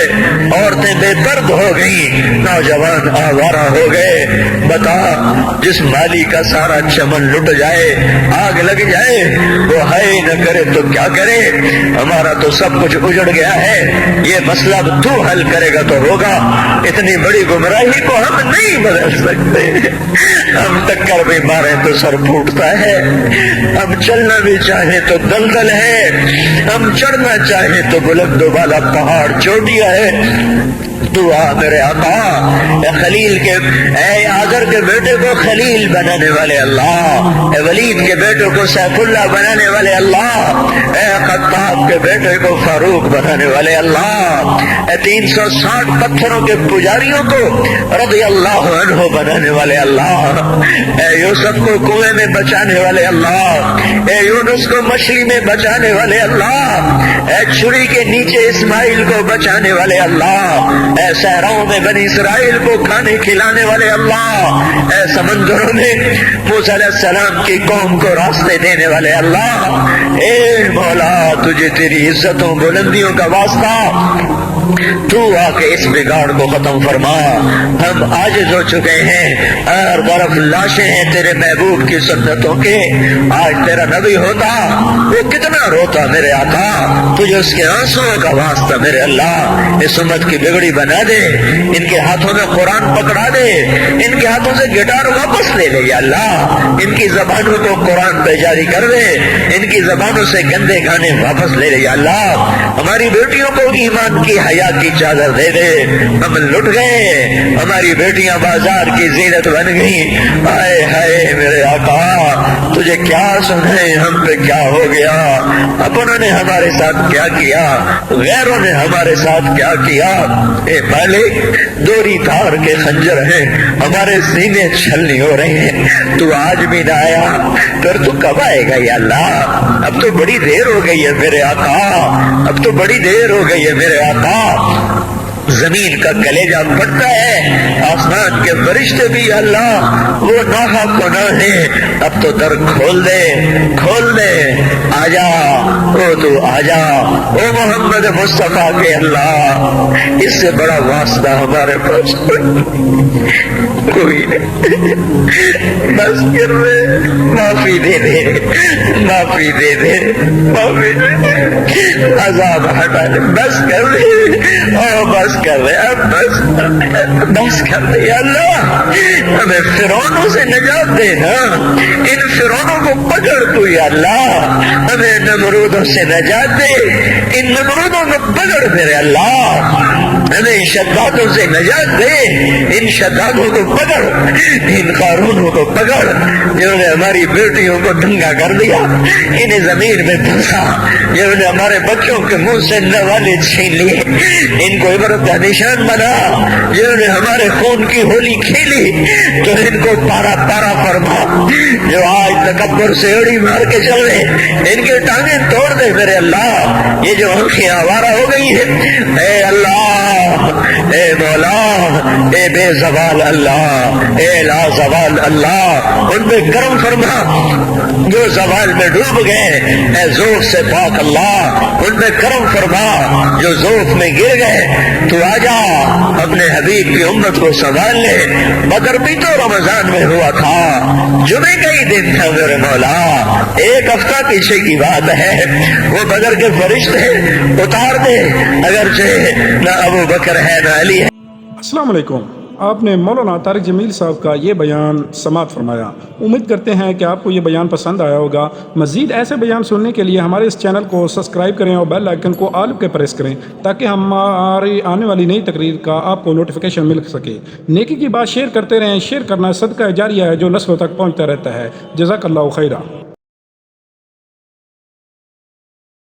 عورتیں بے برد ہو گئی، نوجوان آوارہ ہو گئے۔ بتا، جس مالی کا سارا چمن لٹ جائے، آگ لگ جائے، وہ ہائے نہ کرے تو کیا کرے؟ ہمارا تو سب کچھ اجڑ گیا ہے، یہ مسئلہ تو حل کرے گا تو ہوگا۔ اتنی بڑی گمراہی کو ہم نہیں بدل سکتے، ہم ٹکر بھی مارے تو سر پھوٹتا ہے، ہم چلنا بھی چاہیں تو دلدل ہے، ہم چڑھنا چاہیں تو بلند و بالا پہاڑ چوٹیاں ہے۔ تو آ میرے آقا، اے خلیل کے، اے آذر کے بیٹے کو خلیل بنانے والے اللہ، اے ولید کے بیٹے کو سیف اللہ بنانے والے اللہ، اے خطاب کے بیٹے کو فاروق بنانے والے اللہ، اے 360 پتھروں کے پجاریوں کو رضی اللہ عنہ بنانے والے اللہ، اے یوسف کو کنویں میں بچانے والے اللہ، اے یونس کو مچھلی میں بچانے والے اللہ، اے چھری کے نیچے اسماعیل کو بچانے والے اللہ، اے صحراؤں میں بنی اسرائیل کو کھانے کھلانے والے اللہ، اے سمندروں میں موسیٰ علیہ السلام کی قوم کو راستے دینے والے اللہ، اے مولا تجھے تیری عزتوں بلندیوں کا واسطہ، تو آ کے اس بگاڑ کو ختم فرما۔ ہم عاجز ہو چکے ہیں، ہر طرف لاشیں ہیں تیرے محبوب کی سنتوں کے۔ آج تیرا نبی ہوتا وہ کتنا روتا میرے آقا، تجھے اس کے آنسوؤں کا واسطہ میرے اللہ اس امت کی بگڑی بنا دے، ان کے ہاتھوں میں قرآن پکڑا دے، ان کے ہاتھوں سے گٹار واپس لے لے یا اللہ، ان کی زبانوں کو قرآن پہ جاری کر دے، ان کی زبانوں سے گندے گانے واپس لے لے یا اللہ، ہماری بیٹیوں کو ایمان کی حیا کی چادر دے دے۔ ہم لٹ گئے، ہماری بیٹیاں بازار کی زینت بن گئی۔ ہائے ہائے میرے آقا، تجھے کیا سنائے ہم پہ کیا ہو گیا، اپنوں نے ہمارے ساتھ کیا کیا، غیروں نے ہمارے ساتھ کیا کیا۔ اے مالک، دوری تار کے خنجر ہیں، ہمارے سینے چھلنی ہو رہے ہیں، تو آج بھی نہ آیا، پھر تو کب آئے گا یا اللہ؟ اب تو بڑی دیر ہو گئی ہے میرے آقا، اب تو بڑی دیر ہو گئی ہے میرے آقا۔ زمین کا کلیجہ پھٹتا ہے، آسمان کے فرشتے بھی اللہ وہ ناحق گناہ ہے، اب تو در کھول دے، کھول دے، آجا او تو آجا، او محمد مصطفیٰ کے اللہ، اس سے بڑا واسطہ ہمارے پاس کوئی نہیں۔ بس کر دے، معافی دے دے، معافی دے دے، معافی دے دے، عذاب ہٹا دے، بس کر دے، او بس کر دے، اب بس کر دے یا اللہ، ہمیں فرعونوں سے نجات دے نا، ان فرعونوں کو پکڑ تو یا اللہ، ہمیں نمرودوں سے نجات دے، ان نمرودوں کو پکڑ میرے اللہ، ہمیں شدادوں سے نجات دے، ان شدادوں کو پکڑ، ان قارونوں کو پکڑ جنہوں نے ہماری بیٹیوں کو دنگا کر دیا، انہیں زمین میں پھنسا، جنہوں نے ہمارے بچوں کے منہ سے نوالے چھین لیے، ان کو عبرت کا نشان بنا، جنہوں نے ہمارے خون کی ہولی کھیلی تو ان کو پارا پارا فرما، جو آج تکبر سے اڑی مار کے چل رہے ان کے ٹانگیں توڑ دے میرے اللہ، یہ جو آنکھیں آوارہ ہو گئی ہیں، اے اللہ، اے مولا، اے بے زوال اللہ، اے لا زوال اللہ، ان پہ کرم فرما، جو زوال میں ڈوب گئے، اے ذوق سے پاک اللہ، ان پہ کرم فرما، جو ذوق میں گر گئے، تو آجا اپنے حبیب کی امت کو سنبھال لے۔ بدر بھی تو رمضان میں ہوا تھا، جمعے کا ہی دن تھا میرے مولا، ایک ہفتہ پیچھے کی بات ہے، وہ بدر کے فرشتے اتار دے، اگرچہ نہ ابو بکر ہے نہ علی ہے۔ السلام علیکم۔ آپ نے مولانا طارق جمیل صاحب کا یہ بیان سماعت فرمایا۔ امید کرتے ہیں کہ آپ کو یہ بیان پسند آیا ہوگا۔ مزید ایسے بیان سننے کے لیے ہمارے اس چینل کو سبسکرائب کریں اور بیل آئیکن کو آل پہ پریس کریں تاکہ ہماری آنے والی نئی تقریر کا آپ کو نوٹیفیکیشن مل سکے۔ نیکی کی بات شیئر کرتے رہیں، شیئر کرنا صدقہ جاریہ ہے جو نسلوں تک پہنچتا رہتا ہے۔ جزاک اللہ خیرہ۔